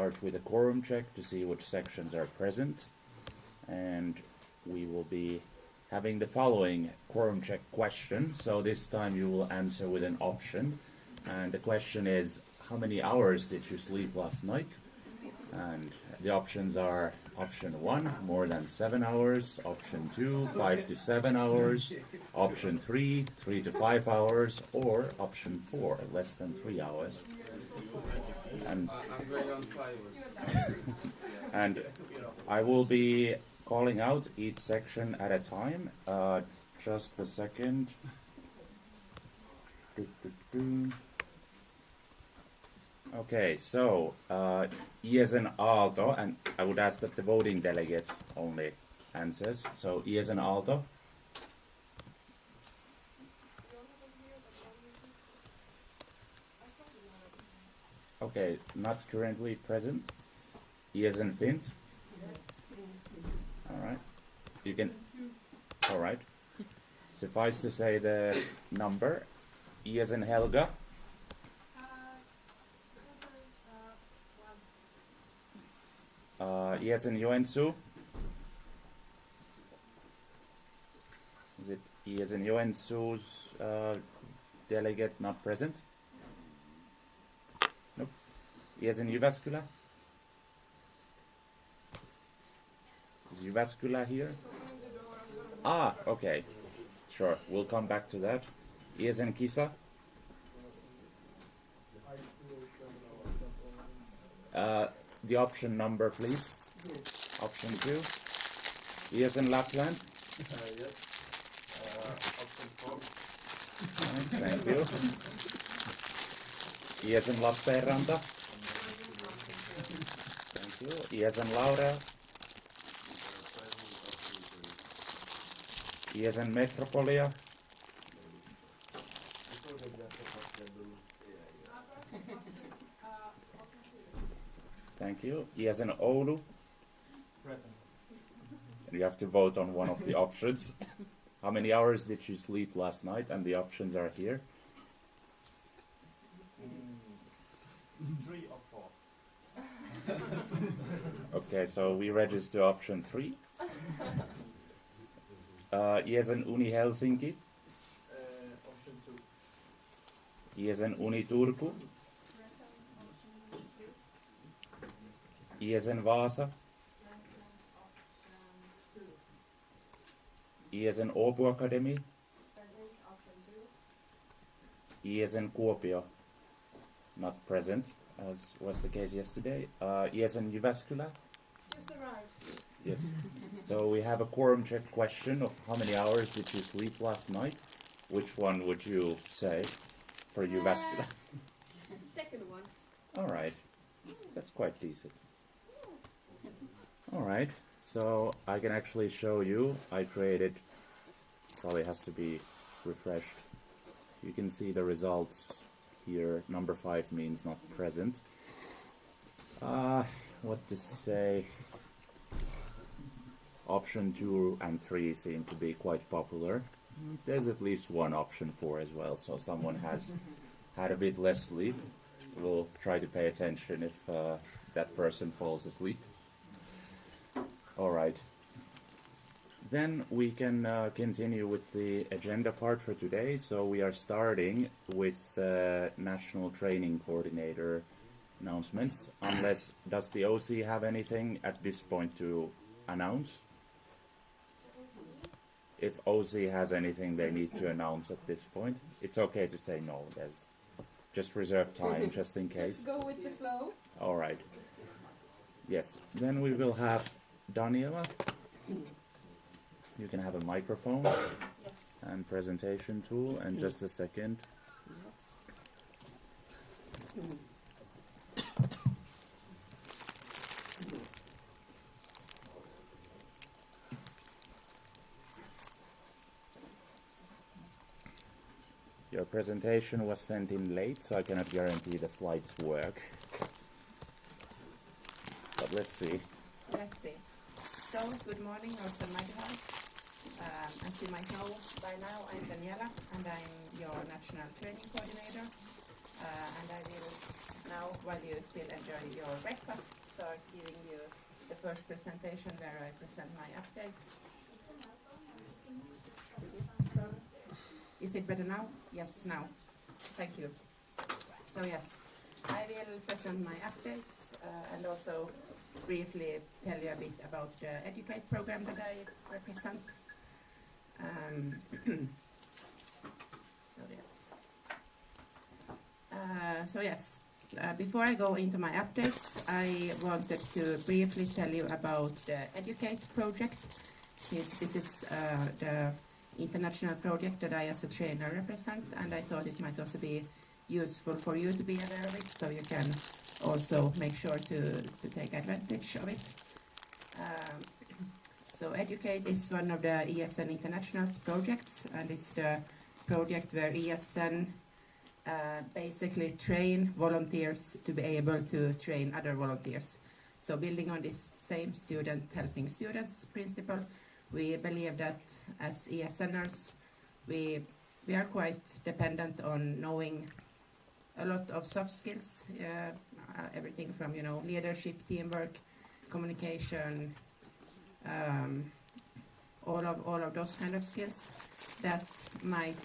start with a quorum check to see which sections are present. And we will be having the following quorum check question. So this time you will answer with an option. And the question is, how many hours did you sleep last night? And the options are option 1, more than 7 hours, option 2, 5 to 7 hours, option 3, 3 to 5 hours, or option 4, less than 3 hours. And, I'm going on 5. and I will be calling out each section at a time. Just a second. Okay, so ESN Aalto, and I would ask that the voting delegate only answers. So ESN Aalto. Okay, not currently present. ESN Fint. All right. You can. All right. Suffice to say the number. ESN Helga. ESN Joensuu. Is it ESN Joensuu's delegate not present? Nope. ESN Jyväskylä. Is Jyväskylä here? Ah, okay. Sure, we'll come back to that. ESN Kisa. The option number, please. Option 2. ESN Lapland. Yes. Option 4. Right, thank you. ESN Lappeenranta. Thank you. ESN Laurel. ESN Metropolia. Thank you. ESN Oulu. Present. You have to vote on one of the options. How many hours did you sleep last night? And the options are here. 3 or 4. Okay, so we register option 3. ESN Uni Helsinki. Option 2. ESN Uni Turku. ESN Vaasa. ESN Åbo Academy. ESN Kuopio. Not present, as was the case yesterday. ESN Jyväskylä. Just arrived. Yes. So we have a quorum check question of how many hours did you sleep last night? Which one would you say for Jyväskylä? Second one. All right. That's quite decent. All right. So I can actually show you. I created, probably has to be refreshed. You can see the results here. Number 5 means not present. What to say? Option 2 and 3 seem to be quite popular. There's at least one option 4 as well, so someone has had a bit less sleep. We'll try to pay attention if that person falls asleep. All right. Then we can continue with the agenda part for today. So we are starting with National Training Coordinator announcements. Unless, does the OC have anything at this point to announce? If OC has anything they need to announce at this point, it's okay to say no. There's just reserve time just in case. Go with the flow. All right. Yes. Then we will have Daniela. You can have a microphone Yes. and presentation tool. And just a second. Yes. Your presentation was sent in late, so I cannot guarantee the slides work. But let's see. Let's see. So, good morning also on my behalf. As you might know by now, I'm Daniela and I'm your National Training Coordinator. And I will now while you still enjoy your breakfast, start giving you the first presentation where I present my updates. Is it better now? Yes, now. Thank you. So yes, I will present my updates and also briefly tell you a bit about the Educate program that I represent. So yes, before I go into my updates, I wanted to briefly tell you about the Educate project, since this is the international project that I as a trainer represent, and I thought it might also be useful for you to be aware of it, so you can also make sure to take advantage of it. So Educate is one of the ESN International's projects, and it's the project where ESN basically train volunteers to be able to train other volunteers. So building on this same student helping students principle, we believe that as ESNers, we are quite dependent on knowing a lot of soft skills, everything from leadership, teamwork, communication, all of those kind of skills that might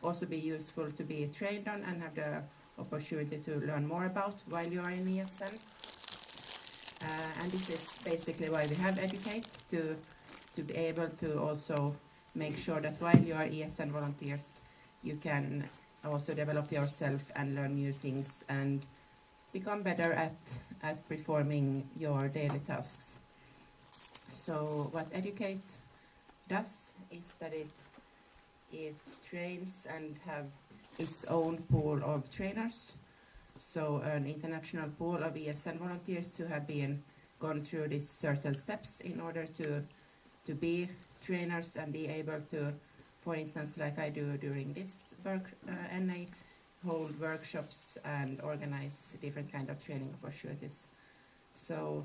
also be useful to be trained on and have the opportunity to learn more about while you are in ESN. And this is basically why we have Educate, to be able to also make sure that while you are ESN volunteers, you can also develop yourself and learn new things and become better at performing your daily tasks. So what Educate does is that it trains and have its own pool of trainers. So an international pool of ESN volunteers who have gone through these certain steps in order to be trainers and be able to, for instance, like I do during this NA, hold workshops and organize different kind of training opportunities. So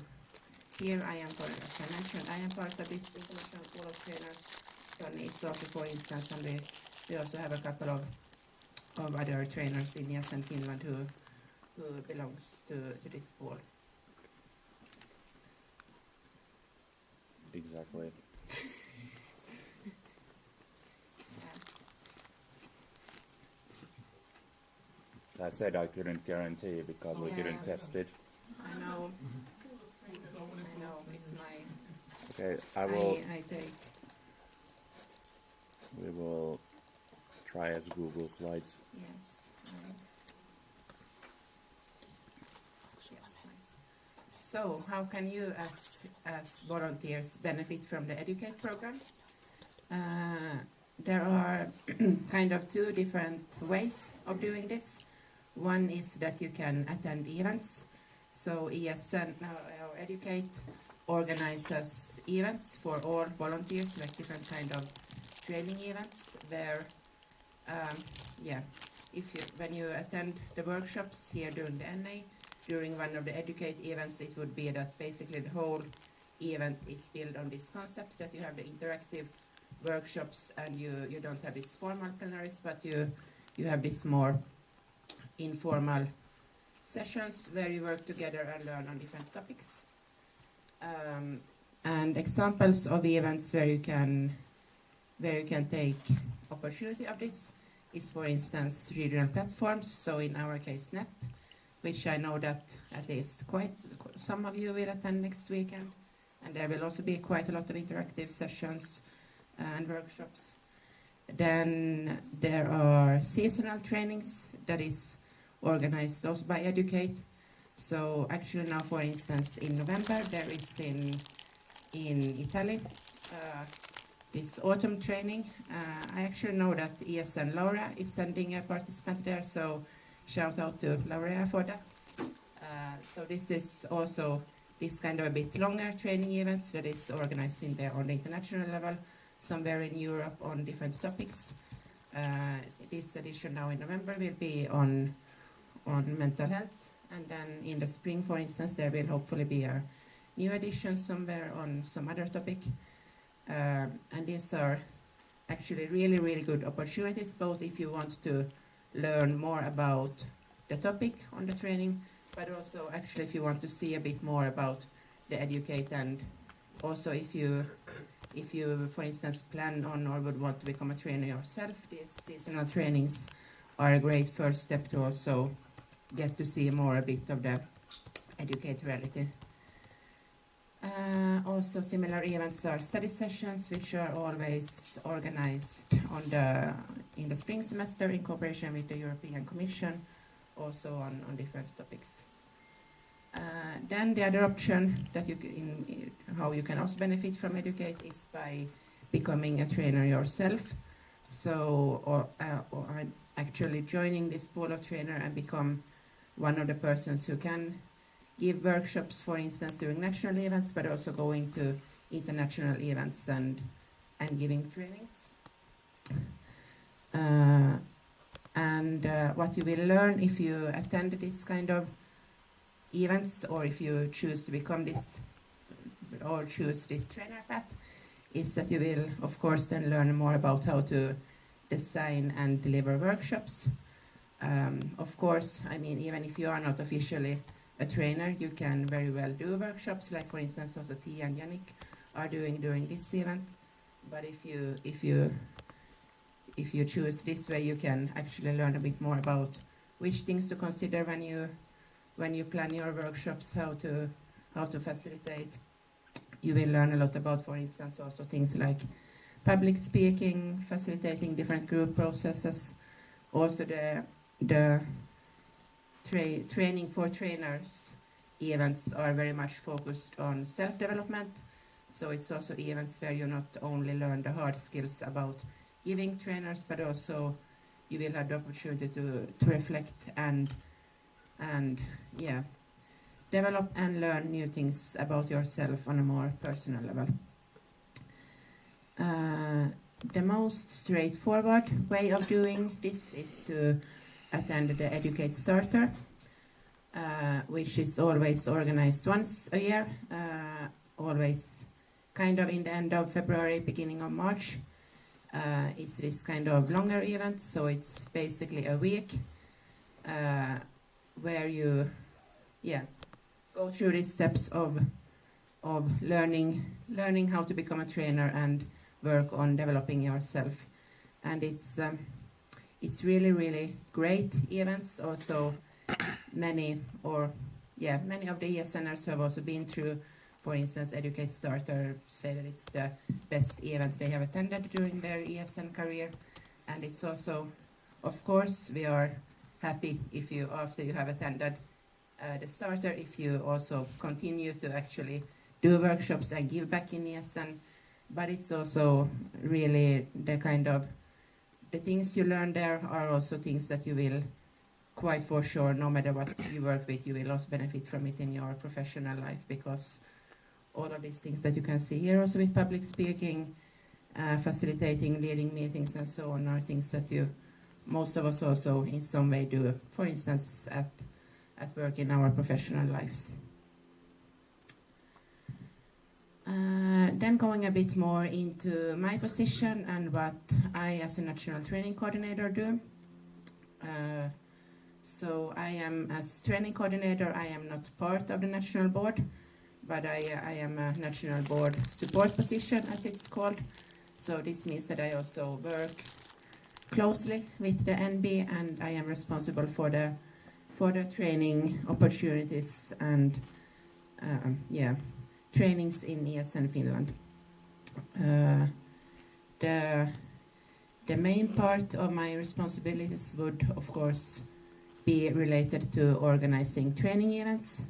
here I am, as I mentioned, I am part of this international pool of trainers. Tony is also, for instance, and we also have a couple of other trainers in ESN Finland who belongs to this pool. Exactly. So I said I couldn't guarantee because we didn't test it. I know, it's my... Okay, I take... We will try as Google Slides. Yes. Yes, nice. So, how can you as volunteers benefit from the Educate program? There are kind of two different ways of doing this. One is that you can attend events. So ESN, or Educate, organizes events for all volunteers, like different kind of training events where, when you attend the workshops here during the NA, during one of the Educate events, it would be that basically the whole event is built on this concept that you have the interactive workshops and you don't have these formal plenaries, but you have this more informal sessions where you work together and learn on different topics. And examples of events where you can take opportunity of this is, for instance, regional platforms. So in our case, SNAP, which I know that at least quite some of you will attend next weekend, and there will also be quite a lot of interactive sessions and workshops. Then there are seasonal trainings that is organized also by Educate. So actually now, for instance, in November there is in Italy this autumn training. I actually know that ESN Laura is sending a participant there, so shout out to Laura for that. So this is also this kind of a bit longer training events that is organized on the international level, somewhere in Europe on different topics. This edition now in November will be on mental health, and then in the spring, for instance, there will hopefully be a new edition somewhere on some other topic. And these are actually really, really good opportunities, both if you want to learn more about the topic on the training, but also actually if you want to see a bit more about the Educate, and also if you for instance plan on or would want to become a trainer yourself, these seasonal trainings are a great first step to also get to see more a bit of the Educate reality. Also similar events are study sessions, which are always organized in the spring semester in cooperation with the European Commission, also on different topics. Then the other option that how you can also benefit from Educate is by becoming a trainer yourself. So, or I'm actually joining this pool of trainer and become one of the persons who can give workshops, for instance, during national events, but also going to international events and giving trainings. What you will learn if you attend this kind of events, or if you choose to become this or choose this trainer path, is that you will of course then learn more about how to design and deliver workshops. Of course, I mean, even if you are not officially a trainer, you can very well do workshops, like for instance also Tia and Yannick are doing during this event. But if you choose this way, you can actually learn a bit more about which things to consider when you plan your workshops, how to facilitate. You will learn a lot about, for instance, also things like public speaking, facilitating different group processes. Also the training for trainers events are very much focused on self-development. So it's also events where you not only learn the hard skills about giving trainers, but also you will have the opportunity to reflect and develop and learn new things about yourself on a more personal level. The most straightforward way of doing this is to attend the Educate Starter, which is always organized once a year, always kind of in the end of February, beginning of March. It's this kind of longer event, so it's basically a week where you go through these steps of learning how to become a trainer and work on developing yourself. And it's really, really great events. Also many of the ESNers who have also been through, for instance, Educate Starter, say that it's the best event they have attended during their ESN career. And it's also, of course, we are happy if you, after you have attended the starter, if you also continue to actually do workshops and give back in ESN. But it's also really the things you learn there are also things that you will, quite for sure, no matter what you work with, you will also benefit from it in your professional life, because all of these things that you can see here also with public speaking, facilitating, leading meetings and so on are things that most of us also in some way do, for instance, at work in our professional lives. Then going a bit more into my position and what I as a national training coordinator do. So I am, as training coordinator, I am not part of the national board, but I am a national board support position, as it's called. So this means that I also work closely with the NB, and I am responsible for the training opportunities and trainings in ESN Finland. The main part of my responsibilities would, of course, be related to organizing training events,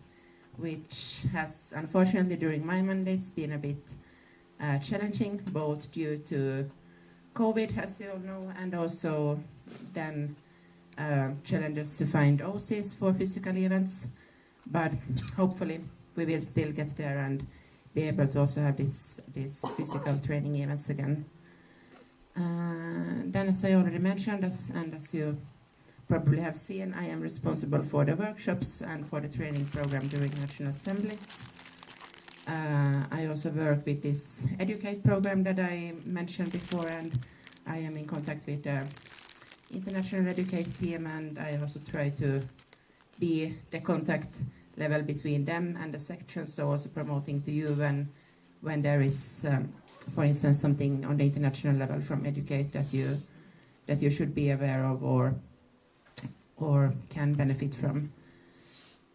which has, unfortunately, during my mandates been a bit challenging, both due to COVID, as you all know, and also then challenges to find OCs for physical events. But hopefully we will still get there and be able to also have these physical training events again. Then, as I already mentioned, and as you probably have seen, I am responsible for the workshops and for the training program during national assemblies. I also work with this Educate program that I mentioned before, and I am in contact with the international Educate team, and I also try to be the contact level between them and the section, so also promoting to you when there is, for instance, something on the international level from Educate that you should be aware of or can benefit from.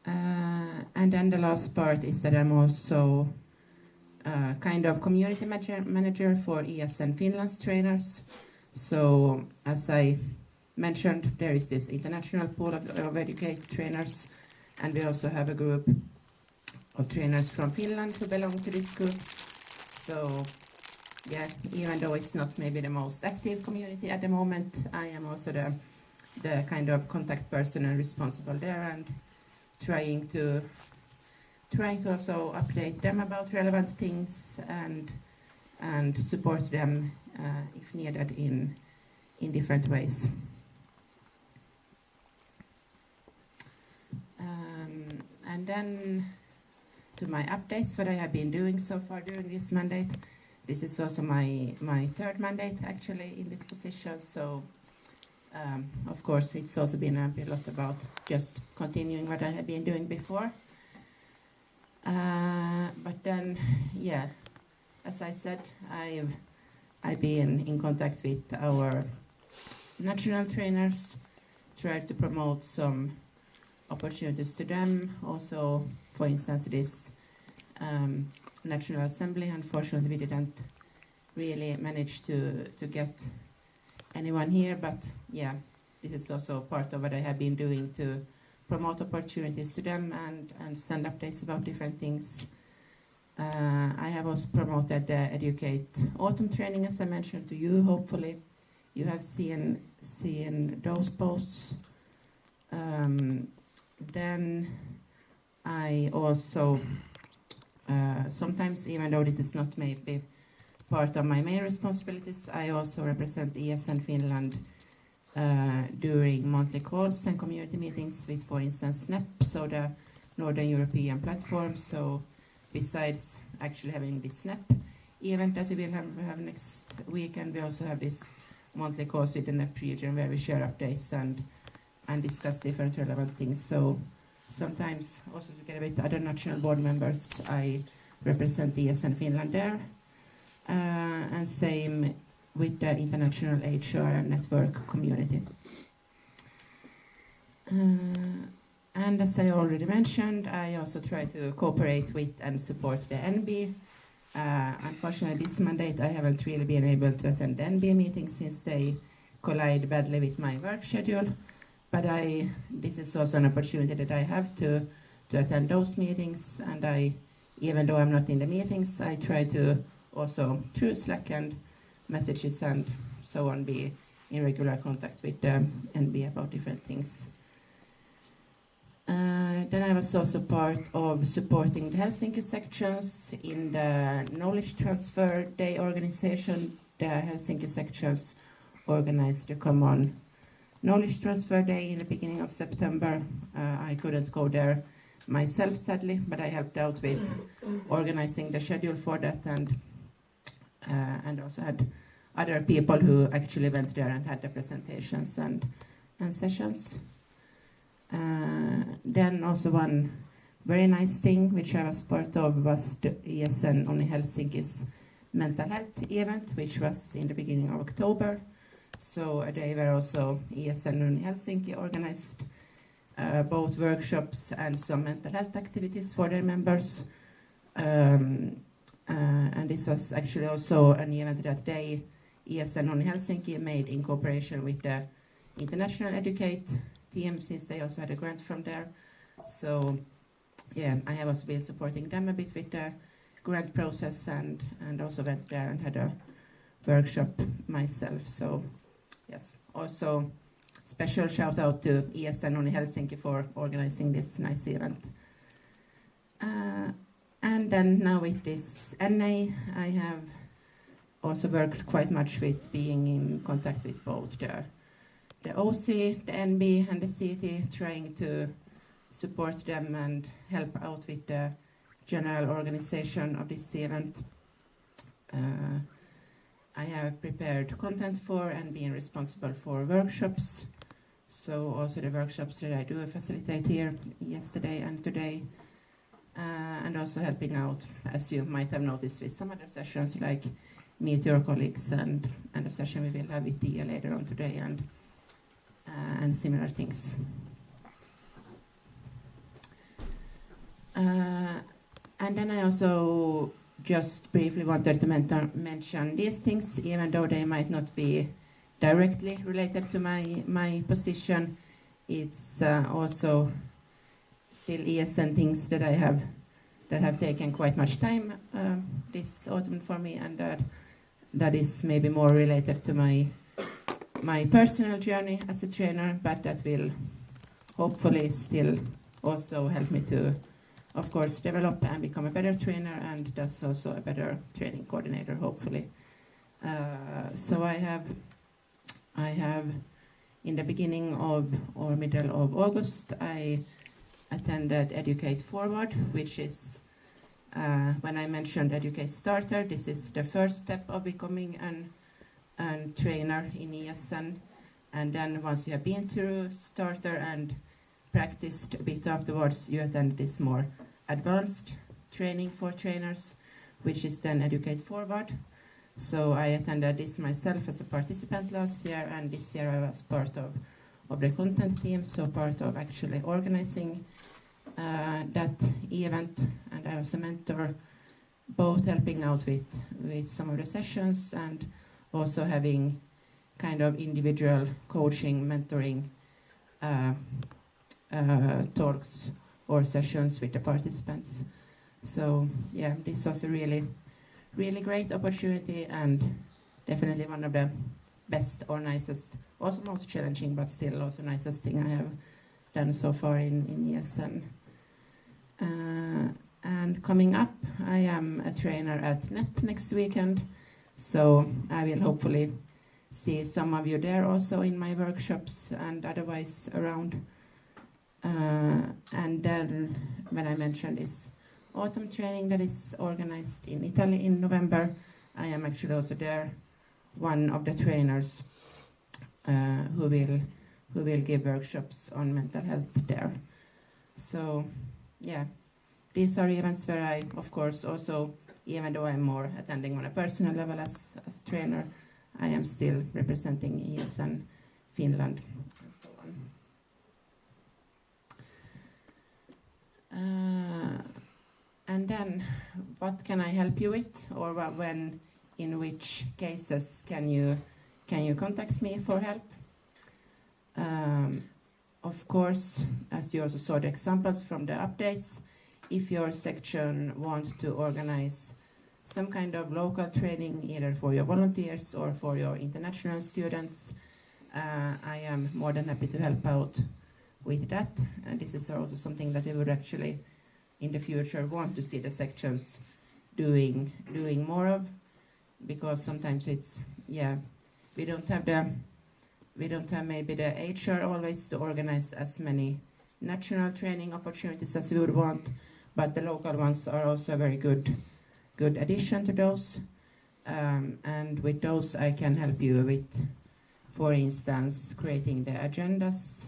And then the last part is that I'm also kind of community manager for ESN Finland's trainers. So as I mentioned, there is this international pool of Educate trainers, and we also have a group of trainers from Finland who belong to this group. So yeah, even though it's not maybe the most active community at the moment, I am also the kind of contact person and responsible there, and trying to also update them about relevant things and support them if needed in different ways. And then to my updates, what I have been doing so far during this mandate. This is also my third mandate actually in this position, so of course it's also been a lot about just continuing what I have been doing before. But then, yeah, as I said, I've been in contact with our national trainers, tried to promote some opportunities to them. Also, for instance, this National Assembly, unfortunately we didn't really manage to get anyone here, but yeah, this is also part of what I have been doing to promote opportunities to them and send updates about different things. I have also promoted the Educate Autumn Training, as I mentioned to you. Hopefully you have seen those posts. Then I also sometimes, even though this is not maybe part of my main responsibilities, I also represent ESN Finland during monthly calls and community meetings with, for instance, SNEP, so the Northern European platform. So besides actually having this SNEP event that we will have next weekend, we also have this monthly calls with the NEP region where we share updates and discuss different relevant things. So sometimes also together with other national board members, I represent ESN Finland there. And same with the international HR network community. And as I already mentioned, I also try to cooperate with and support the NB. Unfortunately, this mandate I haven't really been able to attend the NB meetings since they collide badly with my work schedule. But this is also an opportunity that I have to attend those meetings, and even though I'm not in the meetings, I try to also through Slack and messages and so on be in regular contact with the NB about different things. Then I was also part of supporting the Helsinki sections in the Knowledge Transfer Day organization. The Helsinki sections organized the common Knowledge Transfer Day in the beginning of September. I couldn't go there myself, sadly, but I helped out with organizing the schedule for that, and also had other people who actually went there and had the presentations and sessions. Then also one very nice thing which I was part of was the ESN Uni Helsinki's mental health event, which was in the beginning of October. So they were also ESN Uni Helsinki organized both workshops and some mental health activities for their members. And this was actually also an event that they, ESN Uni Helsinki, made in cooperation with the International Educate team, since they also had a grant from there. So yeah, I have also been supporting them a bit with the grant process and also went there and had a workshop myself. So yes, also special shout out to ESN Uni Helsinki for organizing this nice event. And then now with this NA, I have also worked quite much with being in contact with both the OC, the NB and the CT, trying to support them and help out with the general organization of this event. I have prepared content for and been responsible for workshops So also the workshops that I do facilitate here yesterday and today, and also helping out, as you might have noticed, with some other sessions like meet your colleagues and a session we will have with Tia later on today and similar things. And then I also just briefly wanted to mention these things, even though they might not be directly related to my position. It's also still ESN things that have taken quite much time this autumn for me, and that is maybe more related to my personal journey as a trainer, but that will hopefully still also help me to, of course, develop and become a better trainer, and thus also a better training coordinator, hopefully. So I have in the beginning of or middle of August, I attended Educate Forward, which is when I mentioned Educate Starter, this is the first step of becoming a trainer in ESN. And then once you have been through Starter and practiced a bit afterwards, you attend this more advanced training for trainers, which is then Educate Forward. So I attended this myself as a participant last year, and this year I was part of the content team, so part of actually organizing that event, and I was a mentor, both helping out with some of the sessions and also having kind of individual coaching, mentoring talks or sessions with the participants. So yeah, this was a really great opportunity, and definitely one of the best or nicest, also most challenging, but still also nicest thing I have done so far in ESN. And coming up, I am a trainer at NEP next weekend, so I will hopefully see some of you there also in my workshops and otherwise around. And then when I mentioned this autumn training that is organized in Italy in November, I am actually also there, one of the trainers who will give workshops on mental health there. So yeah, these are events where I, of course, also, even though I'm more attending on a personal level as trainer, I am still representing ESN Finland and so on. And then, what can I help you with, or when, in which cases can you contact me for help? Of course, as you also saw the examples from the updates, if your section wants to organize some kind of local training, either for your volunteers or for your international students, I am more than happy to help out with that. And this is also something that we would actually, in the future, want to see the sections doing more of, because sometimes it's, yeah, we don't have maybe the HR always to organize as many national training opportunities as we would want, but the local ones are also a very good addition to those. And with those I can help you with, for instance, creating the agendas.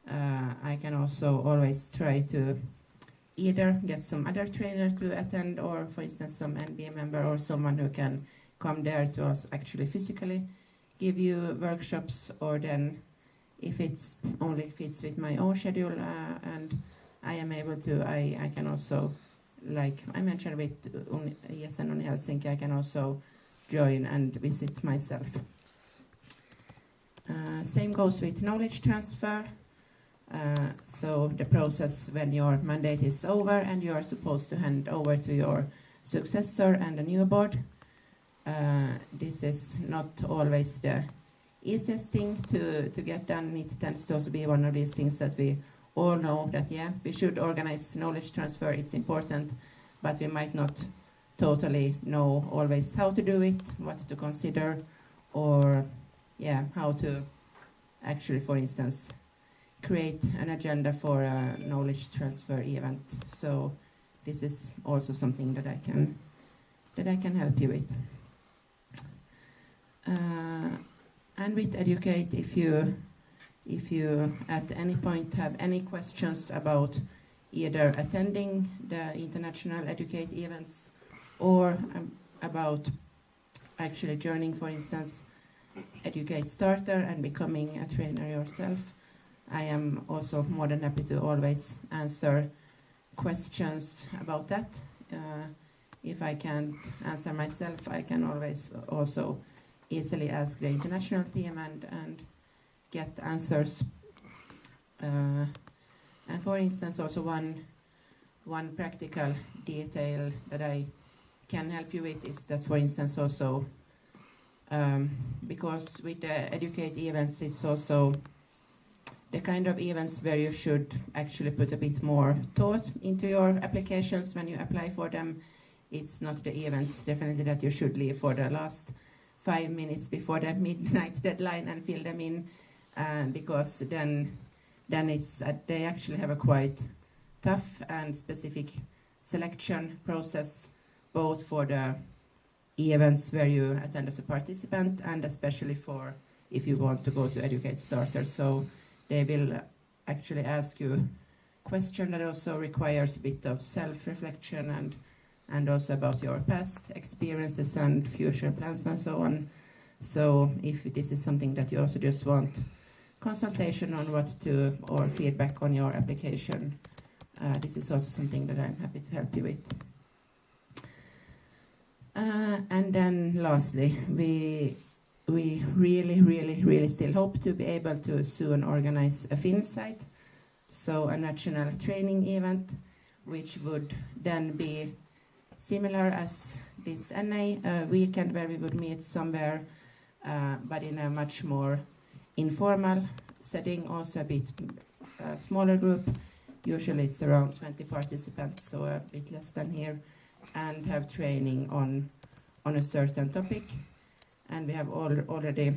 I can also always try to either get some other trainer to attend, or for instance some NBA member or someone who can come there to us actually physically give you workshops, or then if it's only fits with my own schedule and I am able to, I can also, like I mentioned with ESN on Helsinki, I can also join and visit myself. Same goes with knowledge transfer. So the process when your mandate is over and you are supposed to hand over to your successor and a new board. This is not always the easiest thing to get done. It tends to also be one of these things that we all know that, yeah, we should organize knowledge transfer, it's important, but we might not totally know always how to do it, what to consider, or yeah, how to actually, for instance, create an agenda for a knowledge transfer event. So this is also something that I can help you with. And with Educate, if you if you at any point have any questions about either attending the international Educate events or about actually joining, for instance, Educate Starter and becoming a trainer yourself, I am also more than happy to always answer questions about that. If I can't answer myself, I can always also easily ask the international team and get answers. And for instance, also one practical detail that I can help you with is that, for instance, also because with the Educate events, it's also the kind of events where you should actually put a bit more thought into your applications when you apply for them. It's not the events definitely that you should leave for the last 5 minutes before the midnight deadline and fill them in, because then it's they actually have a quite tough and specific selection process, both for the events where you attend as a participant and especially for if you want to go to Educate Starter. So they will actually ask you a question that also requires a bit of self-reflection and also about your past experiences and future plans and so on. So if this is something that you also just want consultation on what to or feedback on your application, this is also something that I'm happy to help you with. And then lastly, we really still hope to be able to soon organize a FinSite, so a national training event, which would then be similar as this NA weekend where we would meet somewhere, but in a much more informal setting, also a bit smaller group. Usually it's around 20 participants, so a bit less than here, and have training on a certain topic. And we have already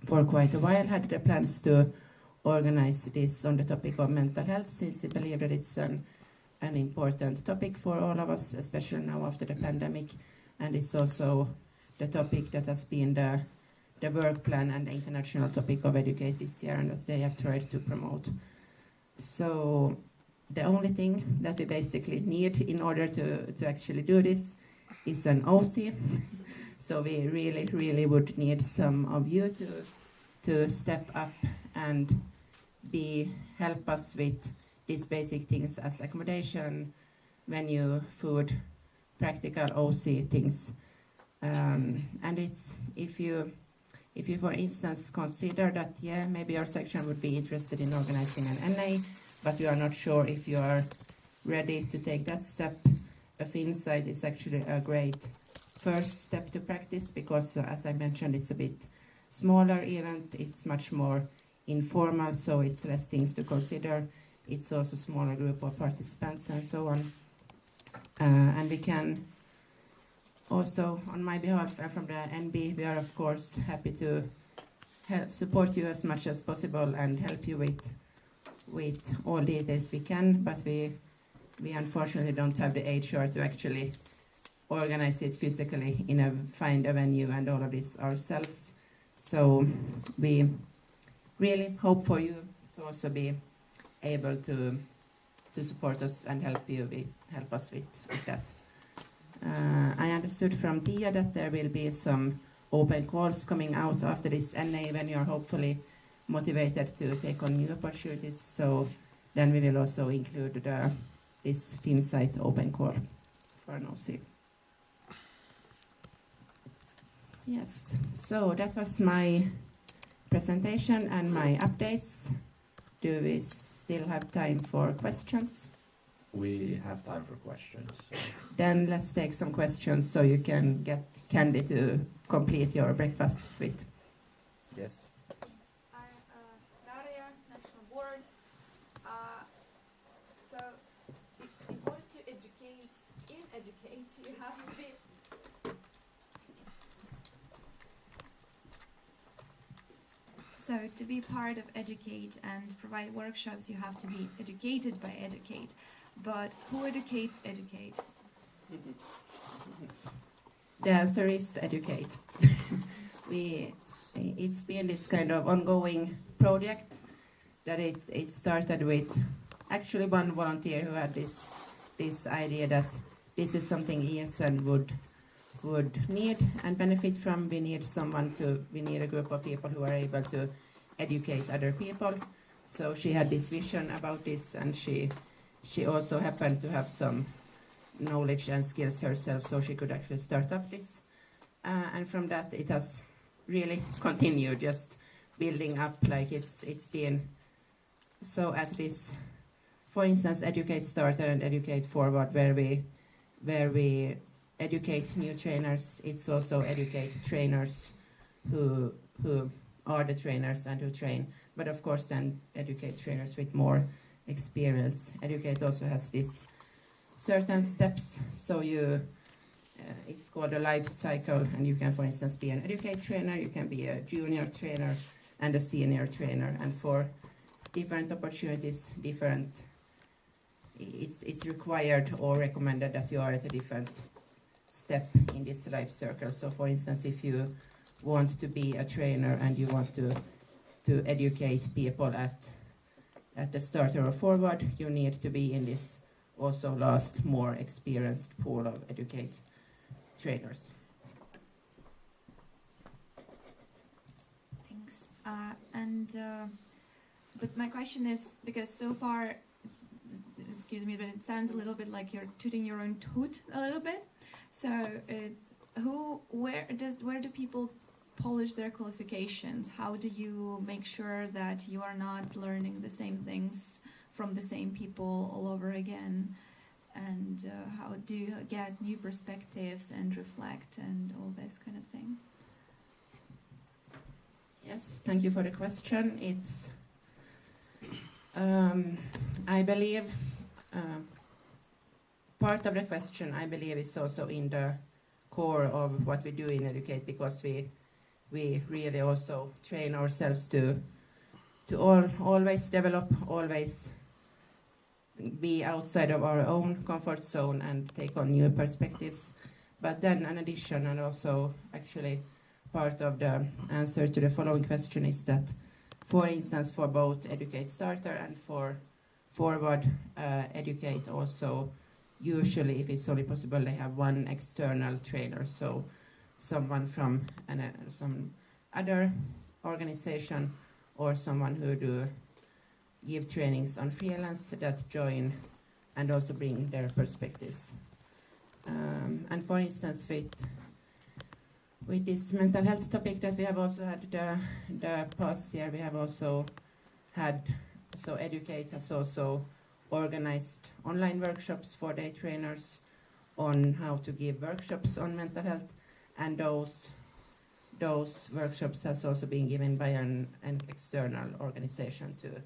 for quite a while had the plans to organize this on the topic of mental health, since we believe that it's an important topic for all of us, especially now after the pandemic. And it's also the topic that has been the work plan and the international topic of Educate this year, and that they have tried to promote. So the only thing that we basically need in order to actually do this is an OC. So we really would need some of you to step up and help us with these basic things as accommodation, venue, food, practical OC things. And it's if you for instance consider that maybe your section would be interested in organizing an NA, but you are not sure if you are ready to take that step, a FinSite is actually a great first step to practice, because as I mentioned, it's a bit smaller event, it's much more informal, so it's less things to consider. It's also a smaller group of participants and so on. And we can also, on my behalf and from the NB, we are of course happy to support you as much as possible and help you with all details we can, but we unfortunately don't have the HR to actually organize it physically find a venue and all of this ourselves. So we really hope for you to also be able to support us and help us with that. I understood from Tia that there will be some open calls coming out after this NA when you are hopefully motivated to take on new opportunities. So then we will also include this FinSite open call for an OC. Yes, so that was my presentation and my updates. Do we still have time for questions? We have time for questions. So. Then let's take some questions so you can get Candy to complete your breakfast suite. Yes. Daria, National Board. So in order to educate, you have to be So to be part of Educate and provide workshops, you have to be educated by Educate. But who educates Educate? The answer is Educate. It's been this kind of ongoing project that it started with actually one volunteer who had this idea that this is something ESN would need and benefit from. We need a group of people who are able to educate other people. So she had this vision about this, and she also happened to have some knowledge and skills herself, so she could actually start up this. And from that, it has really continued, just building up. Like it's been so at this, for instance, Educate Starter and Educate Forward, where we educate new trainers. It's also educate trainers who are the trainers and who train, but of course then educate trainers with more experience. Educate also has these certain steps, so it's called a life cycle, and you can, for instance, be an Educate trainer, you can be a junior trainer and a senior trainer, and for different opportunities, it's required or recommended that you are at a different step in this life circle. So for instance, if you want to be a trainer and you want to educate people at the starter or forward, you need to be in this also last more experienced pool of Educate trainers. Thanks. But my question is, because so far, excuse me, but it sounds a little bit like you're tooting your own toot a little bit. So, where do people polish their qualifications? How do you make sure that you are not learning the same things from the same people all over again? And how do you get new perspectives and reflect and all these kind of things? Yes, thank you for the question. It's, I believe, part of the question, I believe, is also in the core of what we do in Educate, because we really also train ourselves to always develop, always be outside of our own comfort zone and take on new perspectives. But then in addition, and also actually part of the answer to the following question is that, for instance, for both Educate Starter and for Forward Educate also, usually if it's only possible, they have one external trainer, so someone from some other organization or someone who do give trainings on freelance that join and also bring their perspectives. And for instance, with this mental health topic that we have also had the past year, we have also had, so Educate has also organized online workshops for day trainers on how to give workshops on mental health, and those workshops has also been given by an external organization to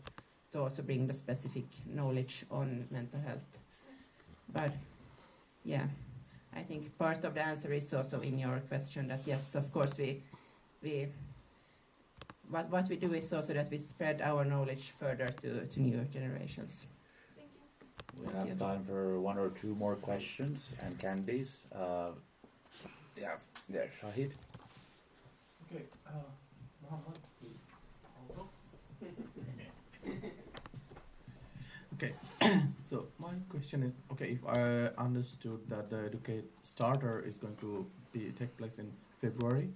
also bring the specific knowledge on mental health. But yeah, I think part of the answer is also in your question that yes, of course what we do is also that we spread our knowledge further to new generations. Thank you. We have time for one or two more questions and candies. Yeah, there, Shahid. Okay, Mohammed. Okay, so my question is, okay, if I understood that the Educate Starter is going to take place in February,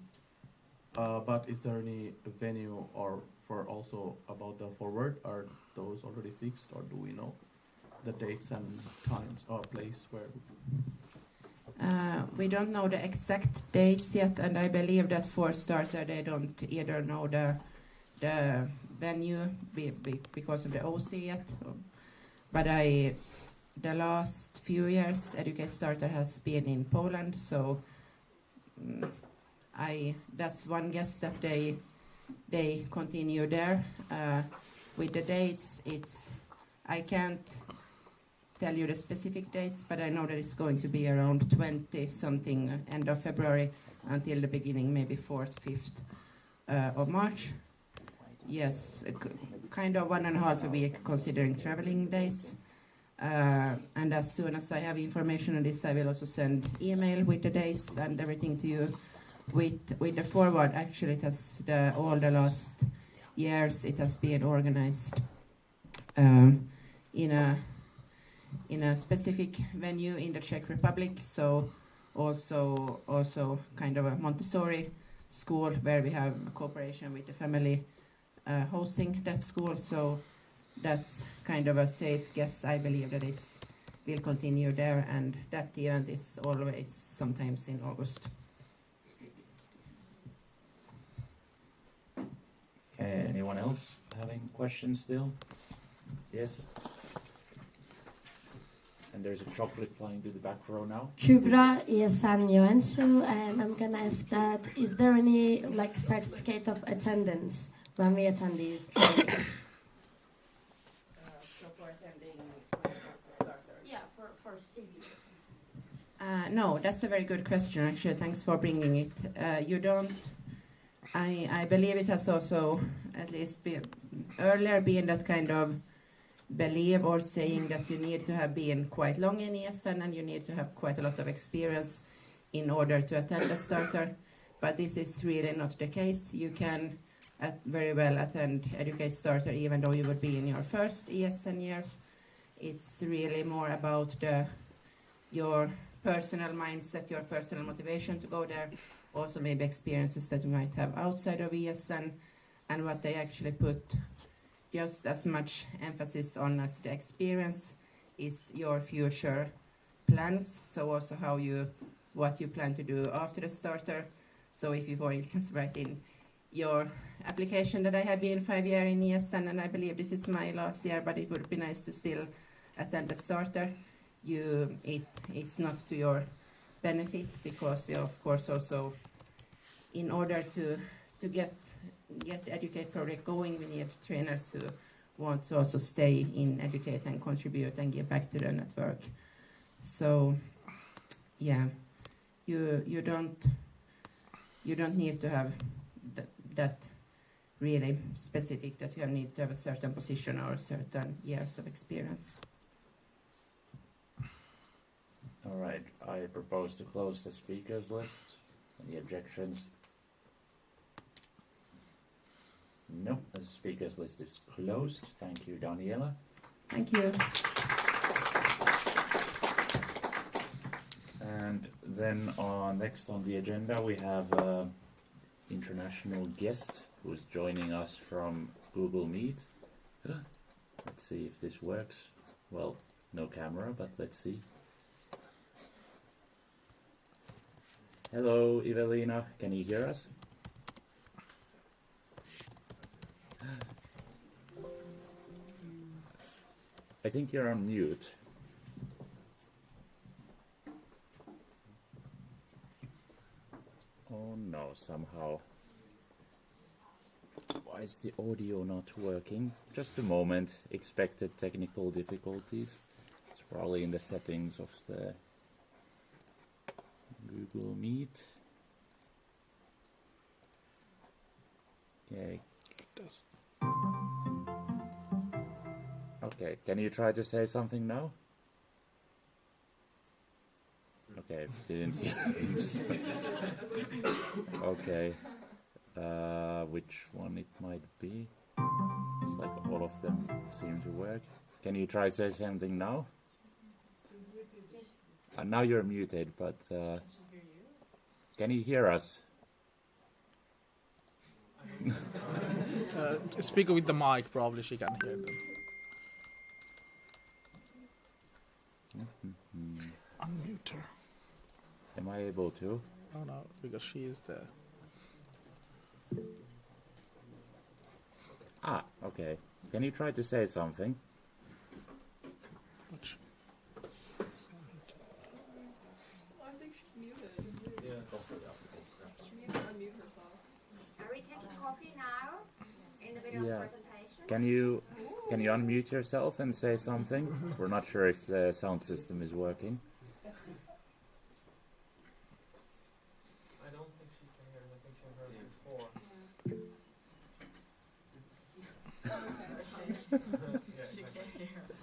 but is there any venue or for also about the Forward? Are those already fixed, or do we know the dates and times or place where? We don't know the exact dates yet, and I believe that for Starter they don't either know the venue because of the OC yet. But the last few years, Educate Starter has been in Poland, so that's one guess that they continue there. With the dates, I can't tell you the specific dates, but I know that it's going to be around 20-something, end of February, until the beginning, maybe 4th, 5th of March. Yes, kind of 1.5 a week, considering traveling days. And as soon as I have information on this, I will also send email with the dates and everything to you. With the Forward, actually, it has all the last years it has been organized in a specific venue in the Czech Republic. So also kind of a Montessori school where we have a cooperation with the family hosting that school. So that's kind of a safe guess. I believe that it will continue there, and that event is always sometimes in August. Anyone else having questions still? Yes. And there's a chocolate flying to the back row now. Kubra, ESN Joensuu, and I'm gonna ask that, is there any like certificate of attendance when we attend these trainings? So for attending, for instance, the starter. Yeah, for CV. No, that's a very good question, actually. Thanks for bringing it. You don't. I believe it has also, at least earlier, been that kind of belief or saying that you need to have been quite long in ESN and you need to have quite a lot of experience in order to attend a starter. But this is really not the case. You can very well attend Educate Starter even though you would be in your first ESN years. It's really more about your personal mindset, your personal motivation to go there, also maybe experiences that you might have outside of ESN, and what they actually put just as much emphasis on as the experience is your future plans. So also what you plan to do after the starter. So if you, for instance, write in your application that I have been 5 years in ESN and I believe this is my last year, but it would be nice to still attend the starter. It's not to your benefit, because we of course also, in order to get the Educate project going, we need trainers who want to also stay in Educate and contribute and give back to the network. So yeah, you don't need to have that really specific that you need to have a certain position or certain years of experience. All right, I propose to close the speakers list. Any objections? No, the speakers list is closed. Thank you, Daniela. Thank you. And then next on the agenda we have an international guest who's joining us from Google Meet. Let's see if this works. Well, no camera, but let's see. Hello, Evelina, can you hear us? I think you're on mute. Oh no, somehow. Why is the audio not working? Just a moment, expected technical difficulties. It's probably in the settings of the Google Meet. Okay. Okay, can you try to say something now? Okay, didn't hear. Okay, which one it might be? It's like all of them seem to work. Can you try to say something now? Now you're muted, but can you hear us? Speak with the mic, probably she can hear them. Unmute her. Am I able to? Oh no, because she is there. Ah, okay. Can you try to say something? But she- I think she's muted. Yeah, she needs to unmute herself. Are we taking coffee now? In the middle Yeah. of presentation? Can you unmute yourself and say something? We're not sure if the sound system is working. I don't think she can hear. I think she heard before. Yeah, she can hear us.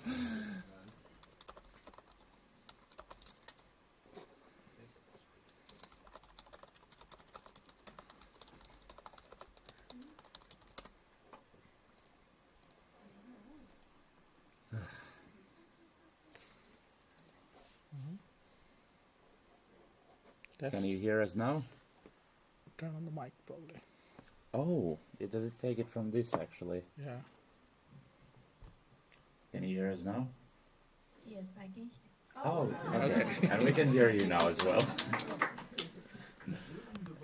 Test. Can you hear us now? Turn on the mic, probably. Oh, does it take it from this actually? Yeah. Can you hear us now? Yes, I can. Oh, okay. And we can hear you now as well.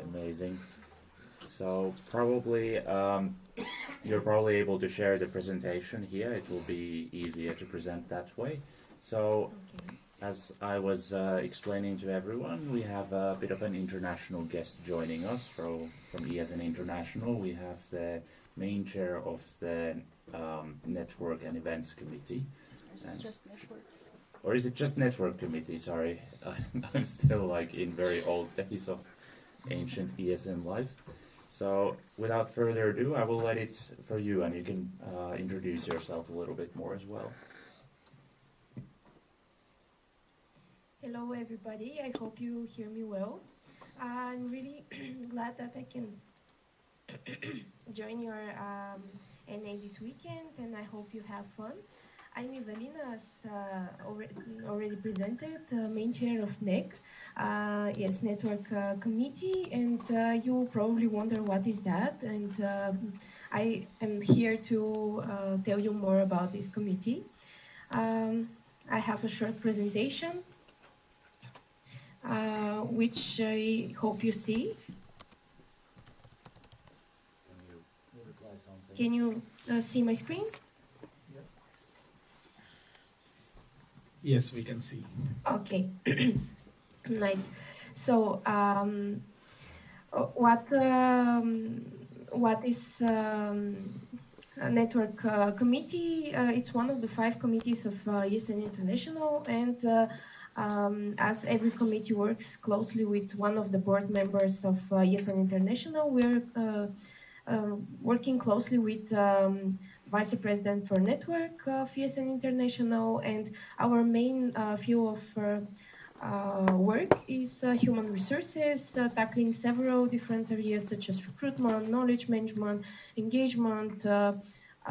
Amazing. So probably you're probably able to share the presentation here. It will be easier to present that way. So as I was explaining to everyone, we have a bit of an international guest joining us from ESN International. We have the main chair of the Network and Events Committee. Just network. Or is it just Network Committee? Sorry, I'm still like in very old days of ancient ESN life. So without further ado, I will let it for you, and you can introduce yourself a little bit more as well. Hello everybody, I hope you hear me well. I'm really glad that I can join your NA this weekend, and I hope you have fun. I'm Evelina, as already presented, main chair of NEC, yes, Network Committee, and you will probably wonder what is that, and I am here to tell you more about this committee. I have a short presentation, which I hope you see. Can you see my screen? Yes, we can see. Okay, nice. So, what is a network committee? It's one of the 5 committees of ESN International, and as every committee works closely with one of the board members of ESN International, we're working closely with Vice President for Network of ESN International, and our main field of work is human resources, tackling several different areas such as recruitment, knowledge management, engagement,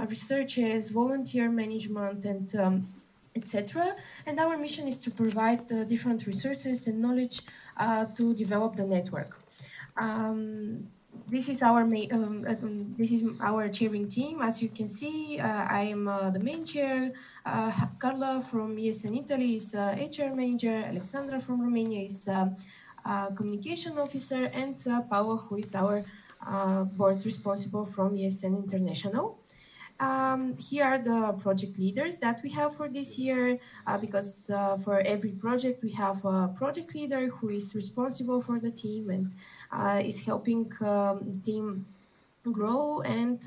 researches, volunteer management, and etc. And our mission is to provide different resources and knowledge to develop the network. This is our chairing team. As you can see, I am the main chair. Carla from ESN Italy is HR manager. Alexandra from Romania is communication officer, and Paolo, who is our board responsible from ESN International. Here are the project leaders that we have for this year, because for every project we have a project leader who is responsible for the team and is helping the team grow. And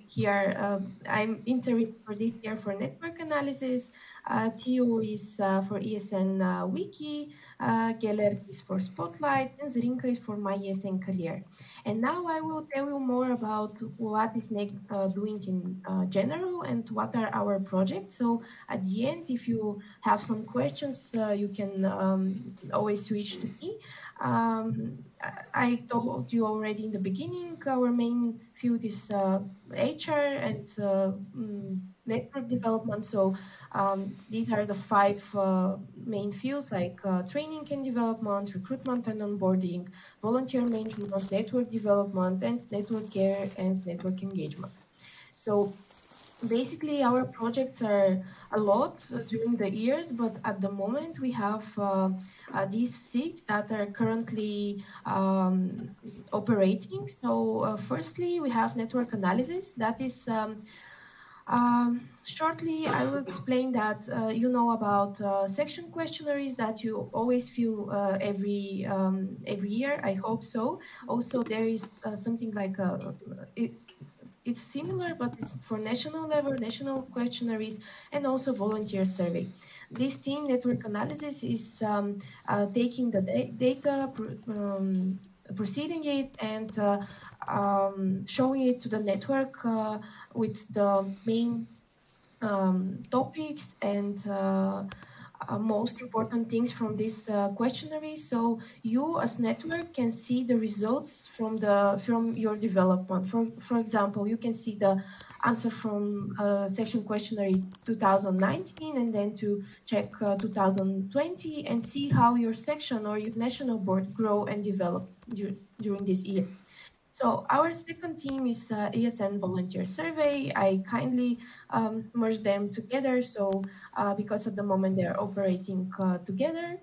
here I'm interim for this year for network analysis. Tio is for ESN Wiki, Gellert is for Spotlight, and Zrinka is for My ESN Career. And now I will tell you more about what is NEC doing in general and what are our projects. So at the end, if you have some questions, you can always switch to me. I told you already in the beginning, our main field is HR and network development. So these are the 5 main fields, like training and development, recruitment and onboarding, volunteer management, network development, and network care and network engagement. So basically our projects are a lot during the years, but at the moment we have these 6 that are currently operating. So firstly, we have network analysis. That is shortly, I will explain that you know about section questionnaires that you always fill every year. I hope so. Also, there is something like it's similar, but it's for national level, national questionnaires, and also volunteer survey. This team, network analysis, is taking the data, proceeding it, and showing it to the network with the main topics and most important things from this questionnaire. So you as network can see the results from your development. For example, you can see the answer from section questionnaire 2019 and then to check 2020 and see how your section or your national board grow and develop during this year. So our second team is ESN Volunteer Survey. I kindly merged them together, so because at the moment they're operating together.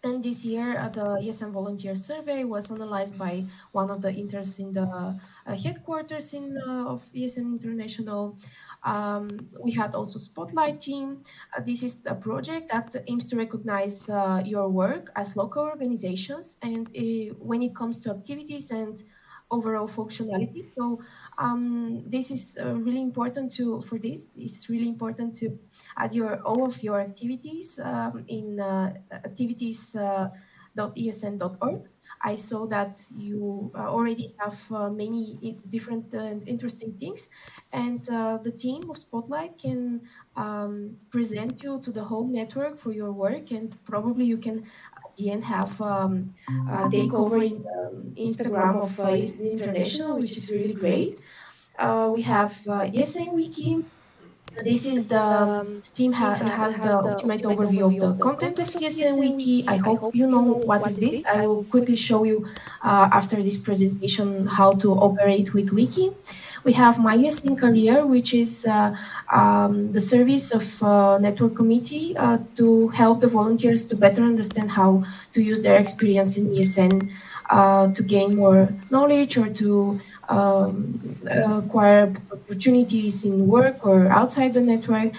And this year, the ESN Volunteer Survey was analyzed by one of the interns in the headquarters of ESN International. We had also Spotlight team. This is a project that aims to recognize your work as local organizations and when it comes to activities and overall functionality. So this is really important for this. It's really important to add all of your activities in activities.esn.org. I saw that you already have many different interesting things, and the team of Spotlight can present you to the whole network for your work, and probably you can at the end have take over in Instagram of ESN International, which is really great. We have ESN Wiki. This is the team has the ultimate overview of the content of ESN Wiki. I hope you know what is this. I will quickly show you after this presentation how to operate with Wiki. We have My ESN Career, which is the service of network committee to help the volunteers to better understand how to use their experience in ESN to gain more knowledge or to acquire opportunities in work or outside the network.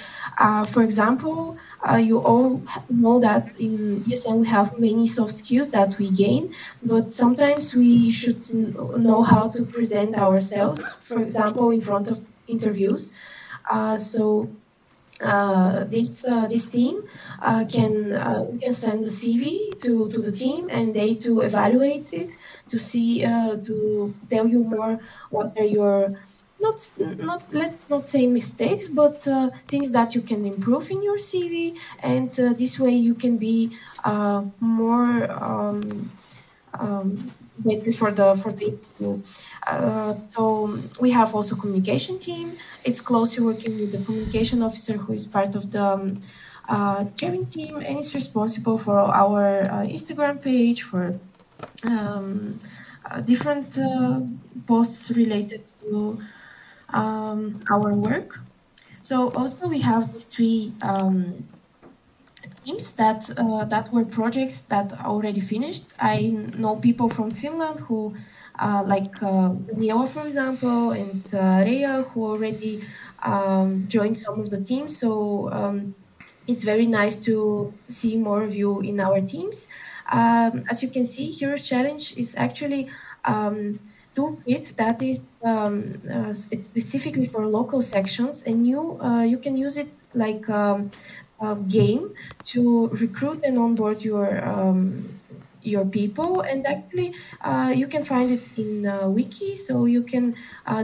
For example, you all know that in ESN we have many soft skills that we gain, but sometimes we should know how to present ourselves, for example, in front of interviews. So this team can send the CV to the team and they to evaluate it to see to tell you more what are your let's not say mistakes, but things that you can improve in your CV, and this way you can be more better for the interview. So we have also communication team. It's closely working with the communication officer who is part of the chairing team and is responsible for our Instagram page, for different posts related to our work. So also we have these three teams that were projects that already finished. I know people from Finland who like Daniela, for example, and Rhea, who already joined some of the teams. So it's very nice to see more of you in our teams. As you can see, Heroes Challenge is actually toolkit that is specifically for local sections, and you can use it like a game to recruit and onboard your people. And actually you can find it in Wiki, so you can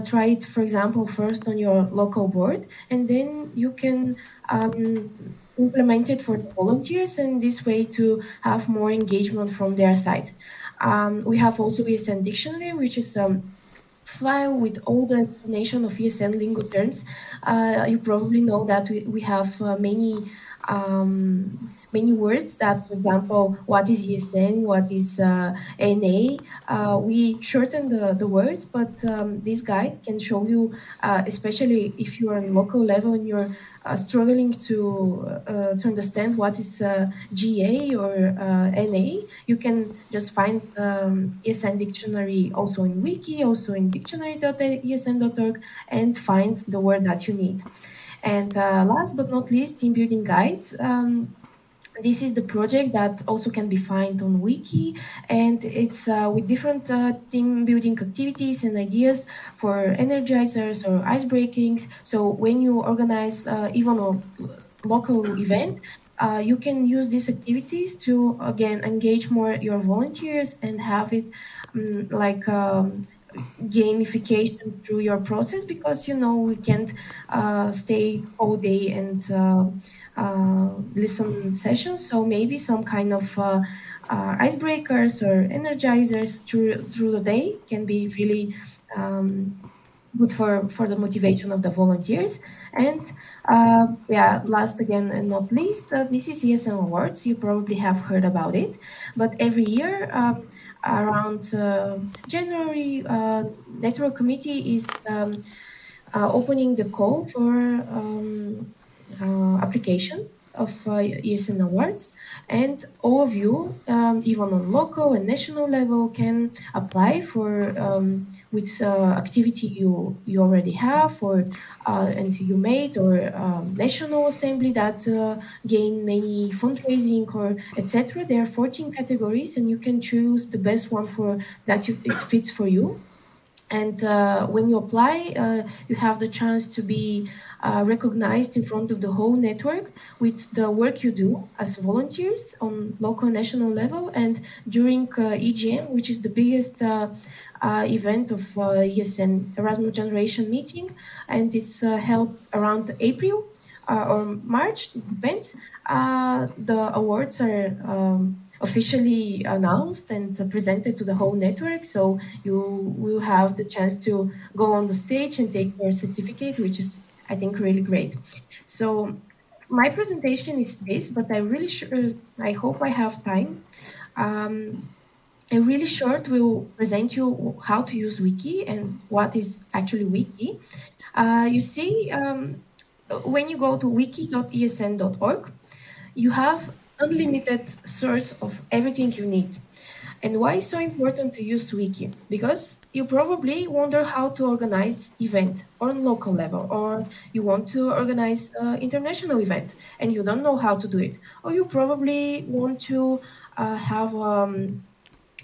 try it, for example, first on your local board, and then you can implement it for the volunteers, and this way to have more engagement from their side. We have also ESN Dictionary, which is a file with all the explanation of ESN lingo terms. You probably know that we have many words that, for example, what is ESN, what is NA. We shorten the words, but this guide can show you, especially if you are on local level and you're struggling to understand what is GA or NA, you can just find ESN Dictionary also in Wiki, also in dictionary.esn.org, and find the word that you need. And last but not least, Team Building Guide. This is the project that also can be found on Wiki, and it's with different team building activities and ideas for energizers or ice breakings. So when you organize even a local event, you can use these activities to again engage more your volunteers and have it like gamification through your process, because we can't stay all day and listen sessions. So maybe some kind of icebreakers or energizers through the day can be really good for the motivation of the volunteers. And yeah, last again and not least, this is ESN Awards. You probably have heard about it, but every year around January, Network Committee is opening the call for applications of ESN Awards, and all of you, even on local and national level, can apply for which activity you already have, or and you made, or national assembly that gain many fundraising or etc. There are 14 categories, and you can choose the best one for that it fits for you. And when you apply, you have the chance to be recognized in front of the whole network with the work you do as volunteers on local and national level. And during EGM, which is the biggest event of ESN Erasmus Generation meeting, and it's held around April or March, it depends. The awards are officially announced and presented to the whole network, so you will have the chance to go on the stage and take your certificate, which is, I think, really great. So my presentation is this, but I hope I have time. A really short will present you how to use Wiki and what is actually Wiki. You see, when you go to wiki.esn.org, you have unlimited source of everything you need. And why is so important to use Wiki? Because you probably wonder how to organize event on local level, or you want to organize an international event and you don't know how to do it, or you probably want to have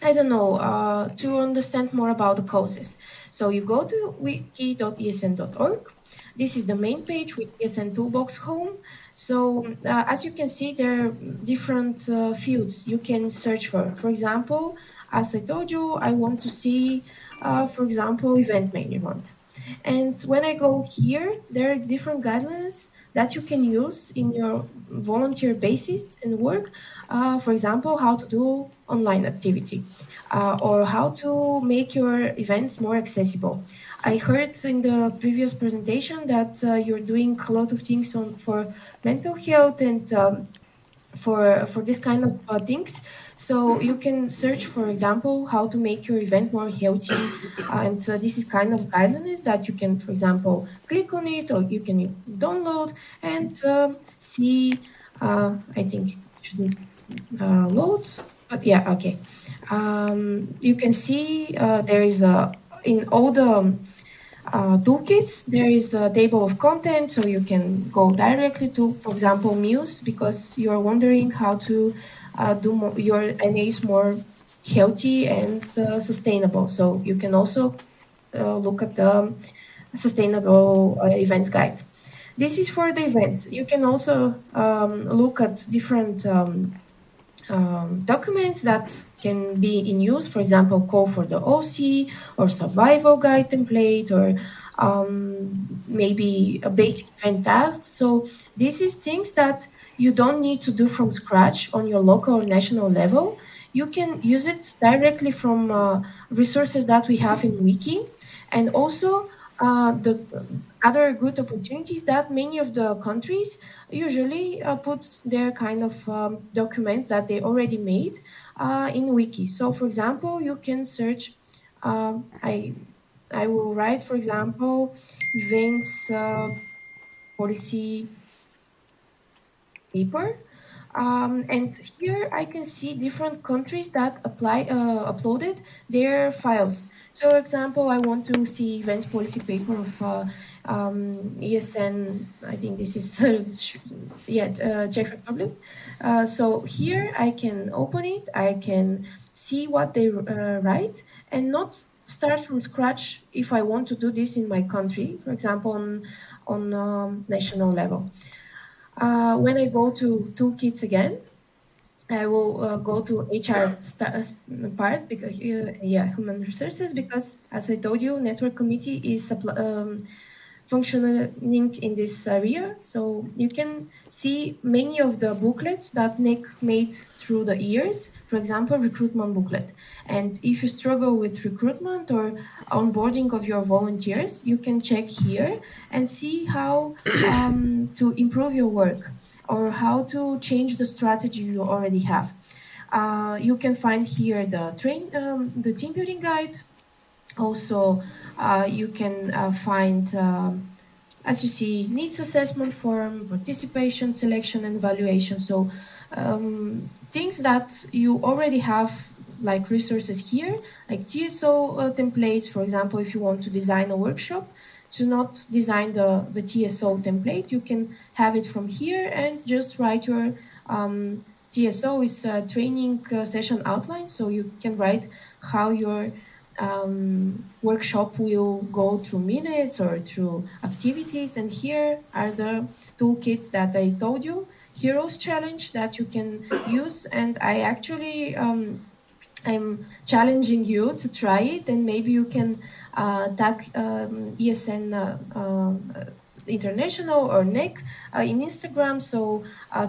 I don't know, to understand more about the causes. So you go to wiki.esn.org. This is the main page with ESN Toolbox Home. So as you can see, there are different fields you can search for. For example, as I told you, I want to see, for example, event management. And when I go here, there are different guidelines that you can use in your volunteer basis and work. For example, how to do online activity, or how to make your events more accessible. I heard in the previous presentation that you're doing a lot of things for mental health and for this kind of things. So you can search, for example, how to make your event more healthy. And this is kind of guidelines that you can, for example, click on it, or you can download and see. I think it shouldn't load, but yeah, okay. You can see there is in all the toolkits, there is a table of content, so you can go directly to, for example, Muse, because you're wondering how to do your NAs more healthy and sustainable. So you can also look at the sustainable events guide. This is for the events. You can also look at different documents that can be in use, for example, call for the OC or survival guide template, or maybe a basic event task. So this is things that you don't need to do from scratch on your local or national level. You can use it directly from resources that we have in Wiki. And also the other good opportunities that many of the countries usually put their kind of documents that they already made in Wiki. So for example, you can search, I will write, for example, events policy paper. And here I can see different countries that uploaded their files. So, example, I want to see events policy paper of ESN. I think this is Czech Republic. So here I can open it. I can see what they write, and not start from scratch if I want to do this in my country, for example, on national level. When I go to toolkits again, I will go to HR part, because human resources, because as I told you, network committee is functioning in this area. So you can see many of the booklets that NEC made through the years, for example, recruitment booklet. And if you struggle with recruitment or onboarding of your volunteers, you can check here and see how to improve your work or how to change the strategy you already have. You can find here the team building guide. Also, you can find, as you see, needs assessment form, participation, selection, and evaluation. So things that you already have, like resources here, like TSO templates, for example, if you want to design a workshop, to not design the TSO template, you can have it from here and just write your TSO is a training session outline, so you can write how your workshop will go through minutes or through activities. And here are the toolkits that I told you, Heroes Challenge that you can use. And I actually I'm challenging you to try it, and maybe you can tag ESN International or NEC in Instagram, so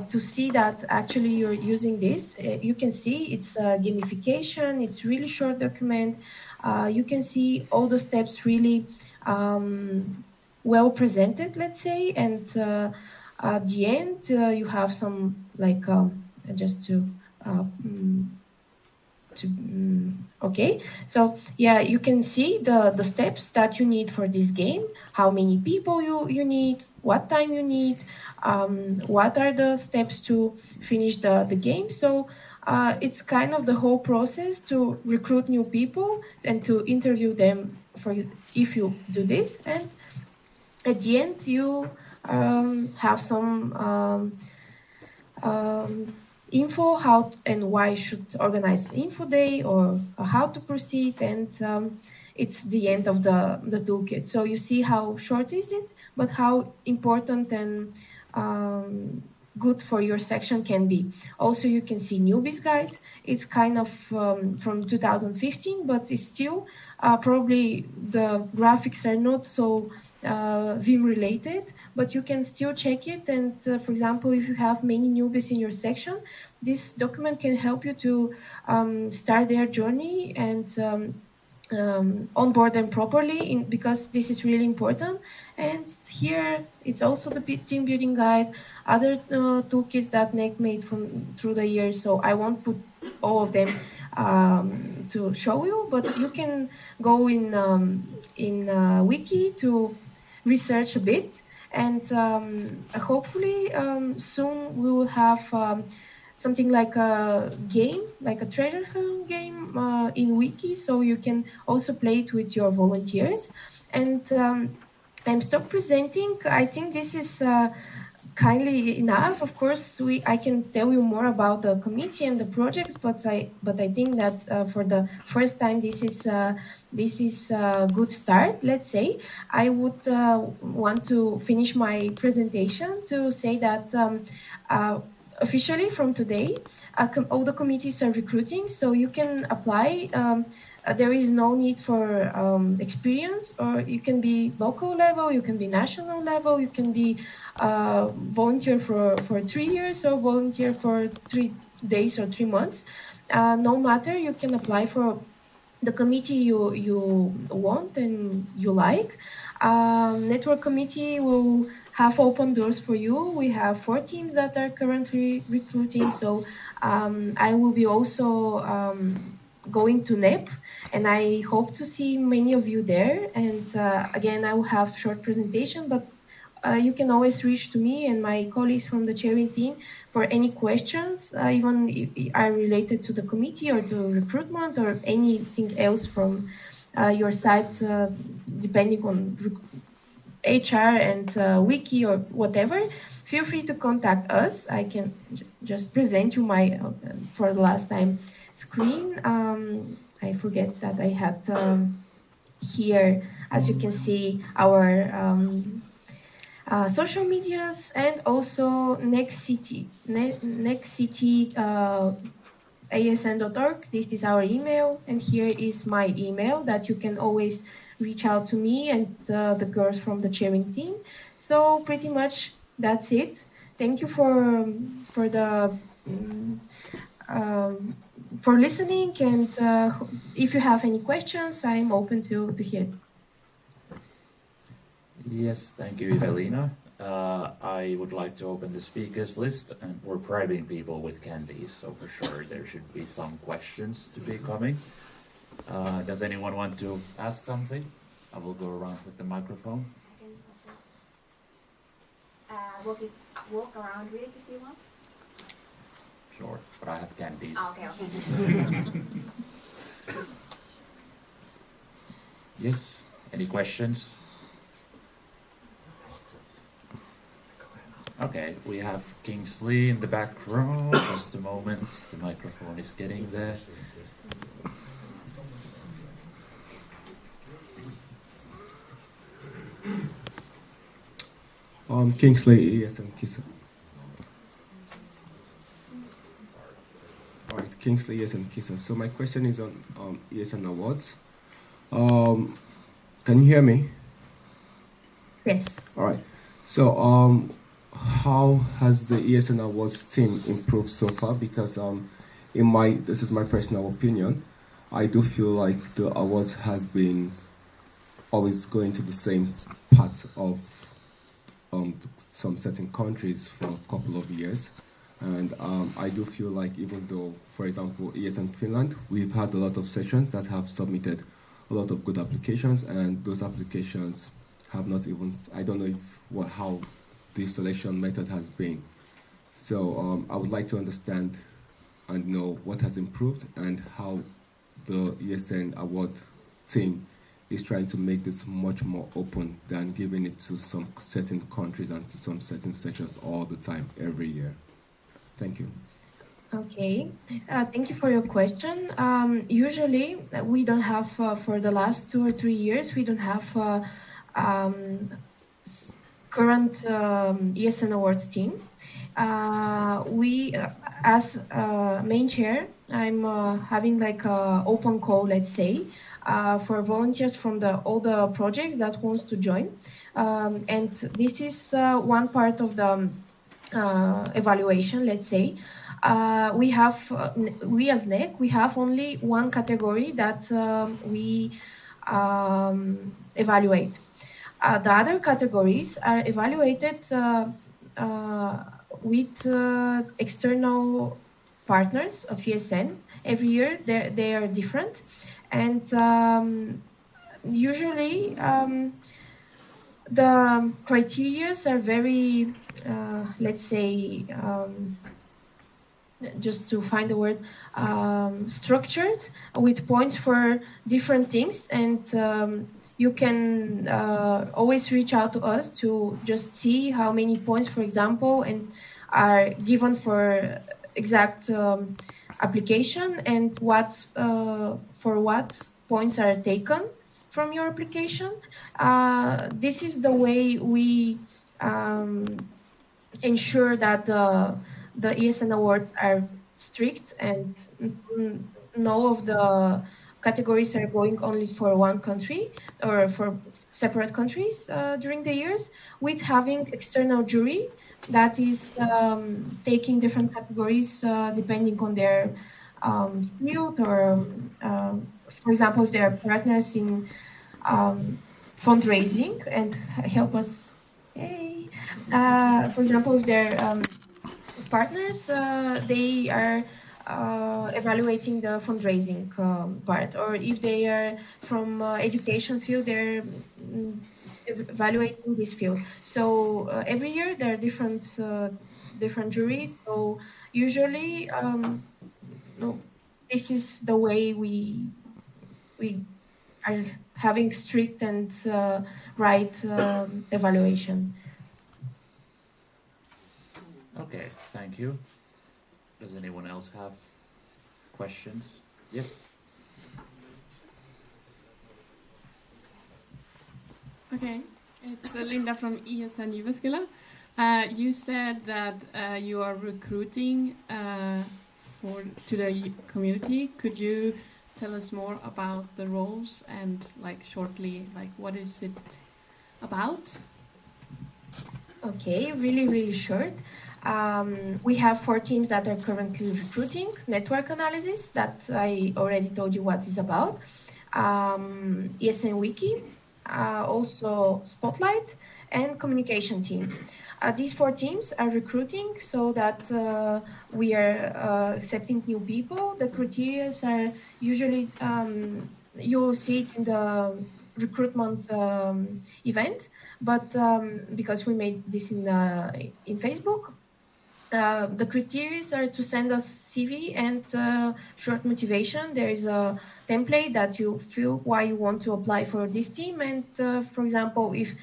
to see that actually you're using this. You can see it's gamification, it's really short document. You can see all the steps really well presented, let's say, and at the end you have some like just to okay, so yeah, you can see the steps that you need for this game, how many people you need, what time you need, what are the steps to finish the game. So it's kind of the whole process to recruit new people and to interview them for if you do this. And at the end you have some info how and why should organize an info day or how to proceed, and it's the end of the toolkit. So you see how short is it, but how important and good for your section can be. Also, you can see newbies guide. It's kind of from 2015, but it's still probably the graphics are not so Vim related, but you can still check it. And for example, if you have many newbies in your section, this document can help you to start their journey and onboard them properly, because this is really important. And here it's also the team building guide, other toolkits that NEC made through the years. So I won't put all of them to show you, but you can go in wiki to research a bit, and hopefully soon we will have something like a game, like a treasure hunt game in wiki, so you can also play it with your volunteers. And I'm stop presenting. I think this is kindly enough. Of course, I can tell you more about the committee and the project, but I think that for the first time, this is a good start, let's say. I would want to finish my presentation to say that officially from today, all the committees are recruiting, so you can apply. There is no need for experience, or you can be local level, you can be national level, you can be volunteer for 3 years or volunteer for 3 days or 3 months. No matter, you can apply for the committee you want and you like. Network committee will have open doors for you. We have 4 teams that are currently recruiting, so I will be also going to NEP, and I hope to see many of you there. And again, I will have short presentation, but you can always reach to me and my colleagues from the chairing team for any questions, even if are related to the committee or to recruitment or anything else from your side, depending on HR and wiki or whatever. Feel free to contact us. I can just present you my, for the last time, screen. I forget that I had here, as you can see, our social medias, and also nextct asn.org. This is our email, and here is my email that you can always reach out to me and the girls from the cheering team. So pretty much that's it. Thank you for the for listening, and if you have any questions, I'm open to hear. Yes, thank you, Evelina. I would like to open the speakers list, and we're bribing people with candies, so for sure there should be some questions to be coming. Does anyone want to ask something? I will go around with the microphone. Walk around with it if you want. Sure, but I have candies. Okay. Yes, any questions? Okay, we have Kingsley in the back row. Just a moment, the microphone is getting there. Kingsley, ESN Kisa. Alright, Kingsley, ESN Kisa. So my question is on ESN Awards. Can you hear me? Yes. Alright. So how has the ESN Awards team improved so far? Because this is my personal opinion, I do feel like the awards has been always going to the same part of some certain countries for a couple of years. And I do feel like even though, for example, ESN Finland, we've had a lot of sections that have submitted a lot of good applications, and those applications have not even, I don't know how the selection method has been. So I would like to understand and know what has improved and how the ESN award team is trying to make this much more open than giving it to some certain countries and to some certain sections all the time, every year. Thank you. Okay, thank you for your question. Usually, we don't have, for the last 2 or 3 years, we don't have current ESN Awards team. We, as main chair, I'm having like a open call, let's say, for volunteers from all the projects that wants to join. And this is one part of the evaluation, let's say. We as NEC, we have only one category that we evaluate. The other categories are evaluated with external partners of ESN. Every year they are different, and usually the criteria are very, let's say, just to find the word, structured, with points for different things, and you can always reach out to us to just see how many points, for example, and are given for exact application, and what for what points are taken from your application. This is the way we ensure that the ESN awards are strict, and no of the categories are going only for one country or for separate countries during the years, with having external jury that is taking different categories depending on their field, or for example, if they are partners in fundraising and help us. Hey, for example, if they're partners, they are evaluating the fundraising part, or if they are from education field, they're evaluating this field. So every year there are different jury. So usually, no, this is the way we are having strict and right evaluation. Okay, thank you. Does anyone else have questions? Yes. Okay, it's Linda from ESN Jyväskylä. You said that you are recruiting to the community. Could you tell us more about the roles and like shortly, like what is it about? Okay, really short. We have 4 teams that are currently recruiting: network analysis, that I already told you what is about, ESN Wiki, also Spotlight, and communication team. These 4 teams are recruiting so that we are accepting new people. The criteria are usually, you'll see it in the recruitment event, but because we made this in Facebook, the criteria are to send us CV and short motivation. There is a template that you fill why you want to apply for this team, and for example, if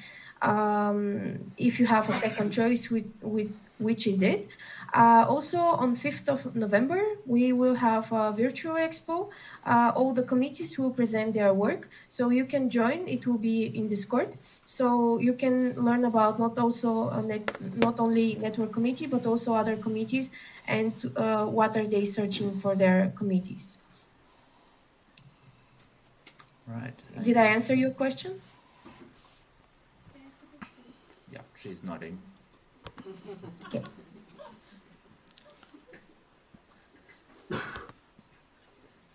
you have a second choice, with which is it. Also, on 5th of November, we will have a virtual expo. All the committees will present their work, so you can join. It will be in Discord, so you can learn about not only network committee, but also other committees, and what are they searching for their committees. Right. Did I answer your question? Yeah, she's nodding. Okay.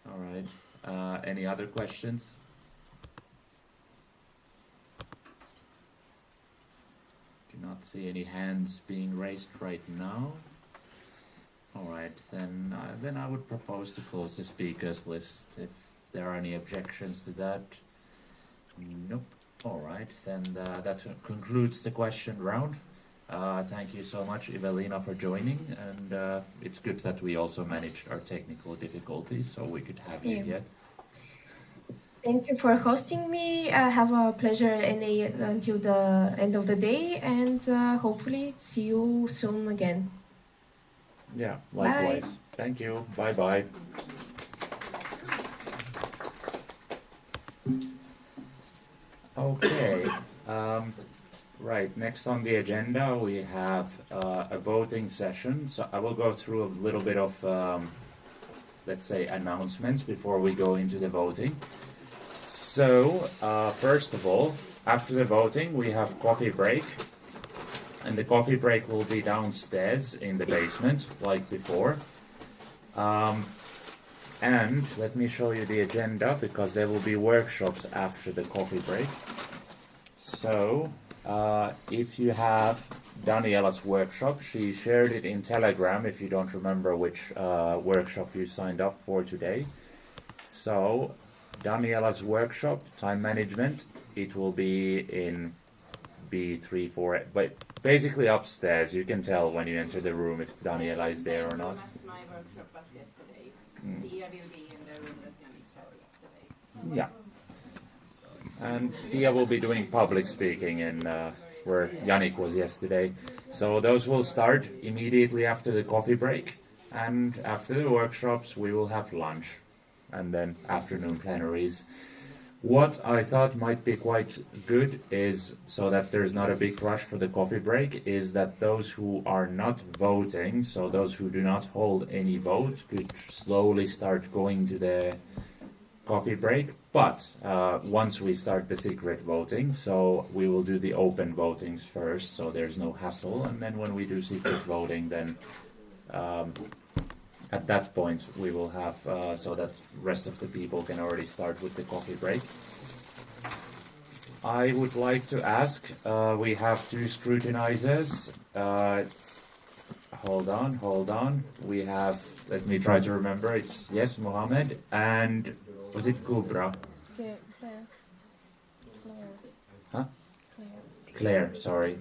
All right. Any other questions? Do not see any hands being raised right now. All right, then I would propose to close the speakers list. If there are any objections to that, nope. All right, then that concludes the question round. Thank you so much, Evelina, for joining, and it's good that we also managed our technical difficulties, so we could have you here. Thank you for hosting me. Have a pleasure until the end of the day, and hopefully see you soon again. Yeah, likewise. Bye. Thank you. Bye-bye. Okay. Right, next on the agenda we have a voting session. So I will go through a little bit of, let's say, announcements before we go into the voting. So, first of all, after the voting we have coffee break. And the coffee break will be downstairs in the basement, like before. And let me show you the agenda, because there will be workshops after the coffee break. So, if you have Daniela's workshop, she shared it in Telegram if you don't remember which workshop you signed up for today. So, Daniela's workshop, time management, it will be in B34, but basically upstairs. You can tell when you enter the room if Daniela is there or not. As my workshop was yesterday. Tia will be in the room that Jani showed yesterday. Yeah. And Tia will be doing public speaking in where Yannick was yesterday. So those will start immediately after the coffee break, and after the workshops we will have lunch, and then afternoon plenaries. What I thought might be quite good is, so that there's not a big rush for the coffee break, is that those who are not voting, so those who do not hold any vote, could slowly start going to the coffee break. But once we start the secret voting, so we will do the open votings first, so there's no hassle, and then when we do secret voting, then at that point we will have so that rest of the people can already start with the coffee break. I would like to ask, we have 2 scrutinizers. Hold on. We have, let me try to remember, it's, yes, Mohammed, and was it Kubra? Claire. Huh? Claire, sorry.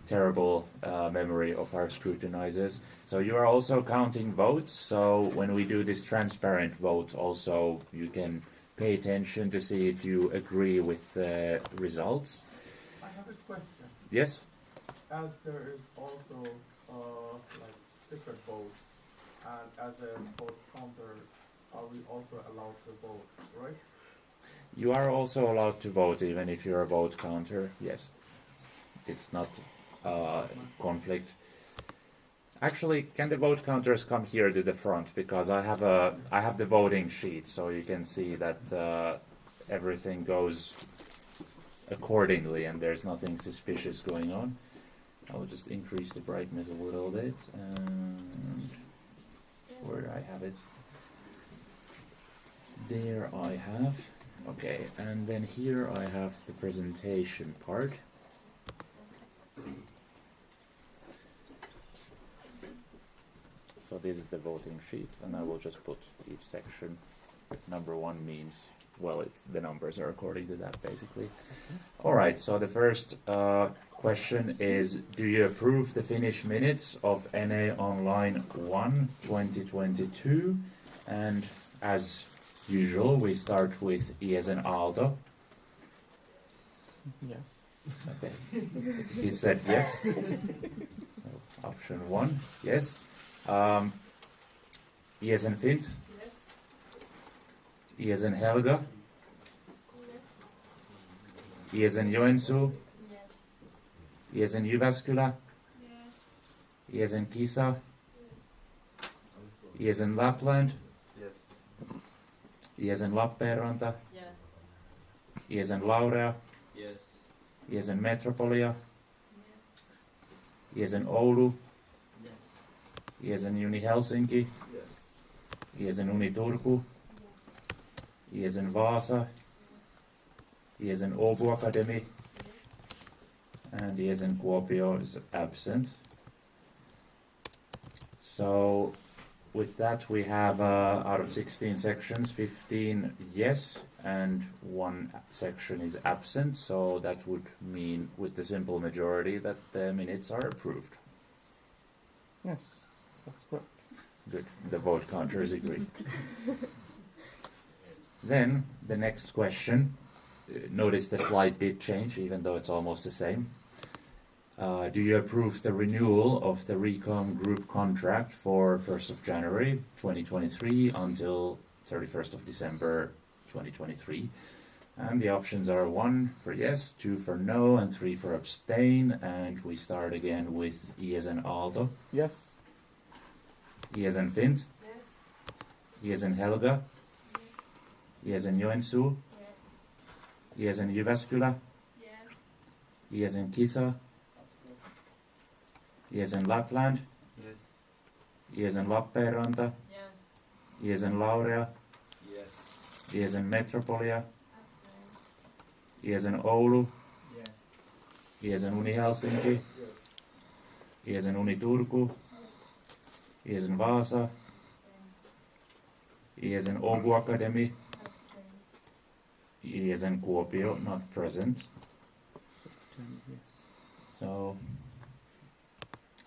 Terrible memory of our scrutinizers. So you are also counting votes, so when we do this transparent vote also you can pay attention to see if you agree with the results. I have a question. Yes? As there is also like secret vote, and as a vote counter, are we also allowed to vote, right? You are also allowed to vote even if you're a vote counter, yes. It's not conflict. Actually, can the vote counters come here to the front, because I have the voting sheet, so you can see that everything goes accordingly and there's nothing suspicious going on. I'll just increase the brightness a little bit, and where do I have it? There I have. Okay, and then here I have the presentation part. So this is the voting sheet, and I will just put each section. Number 1 means, well, the numbers are according to that, basically. All right, so the first question is, do you approve the Finnish minutes of NA Online 1 2022? And as usual, we start with ESN Aalto. Yes. Okay. He said yes. So, option 1, yes. ESN Fint? Yes. ESN Helga? Yes. ESN Joensuu? Yes. ESN Jyväskylä? Yes. ESN Kisa? ESN Lapland? Yes. ESN Lappeenranta? Yes. ESN Laurea? Yes. ESN Metropolia? ESN Oulu? Yes. ESN Uni Helsinki? Yes. ESN Uni Turku? ESN Vaasa? ESN Åbo Academy? And ESN Kuopio is absent. So with that we have out of 16 sections, 15 yes and 1 section is absent, so that would mean with the simple majority that the minutes are approved. Yes, that's correct. Good, the vote counters agree. Then the next question, notice the slight bit change even though it's almost the same. Do you approve the renewal of the Recom Group contract for 1st of January 2023 until 31st of December 2023? And the options are 1 for yes, 2 for no, and 3 for abstain. And we start again with ESN Aalto, Yes. ESN Fint, ESN Helga, ESN Joensuu, ESN Jyväskylä, ESN Kisa, ESN Lapland, Yes. ESN Lappeenranta, Yes. ESN Laurea, Yes. ESN Metropolia, ESN Oulu, Yes. ESN Uni Helsinki, Yes. ESN Uni Turku, ESN Vaasa, ESN Åbo Academy, ESN Kuopio, not present. So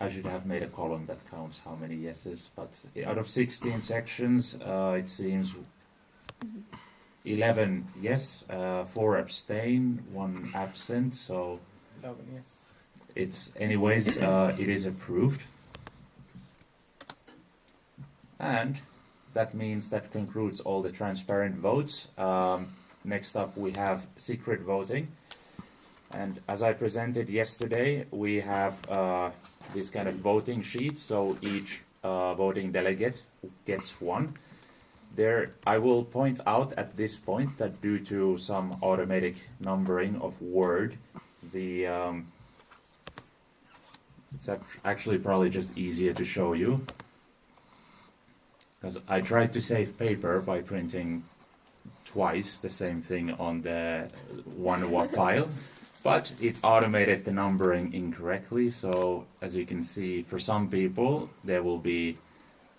I should have made a column that counts how many yeses, but out of 16 sections, it seems 11 yes, 4 abstain, 1 absent, so 11, yes. it's anyways, it is approved. And that means that concludes all the transparent votes. Next up we have secret voting. And as I presented yesterday, we have this kind of voting sheet, so each voting delegate gets 1. There, I will point out at this point that due to some automatic numbering of Word, the it's actually probably just easier to show you, because I tried to save paper by printing twice the same thing on the one file, but it automated the numbering incorrectly. So as you can see, for some people there will be,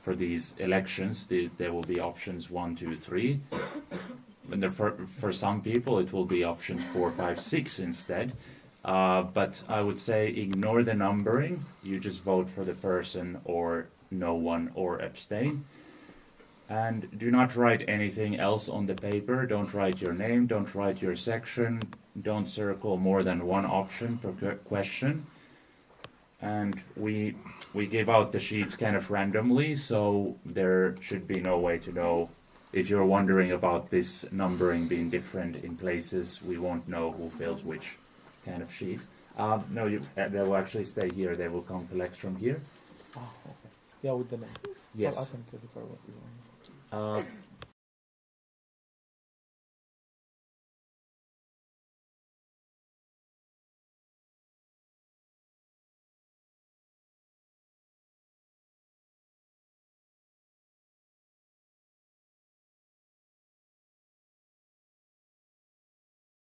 for these elections, there will be options 1, 2, 3. And for some people it will be options 4, 5, 6 instead. But I would say ignore the numbering. You just vote for the person or no one or abstain. And do not write anything else on the paper. Don't write your name, don't write your section, don't circle more than 1 option per question. And we give out the sheets kind of randomly, so there should be no way to know. If you're wondering about this numbering being different in places, we won't know who filled which kind of sheet. No, they will actually stay here. They will come collect from here. Ah, okay. Yeah, with the name. Yes. Well, I can clarify what you want.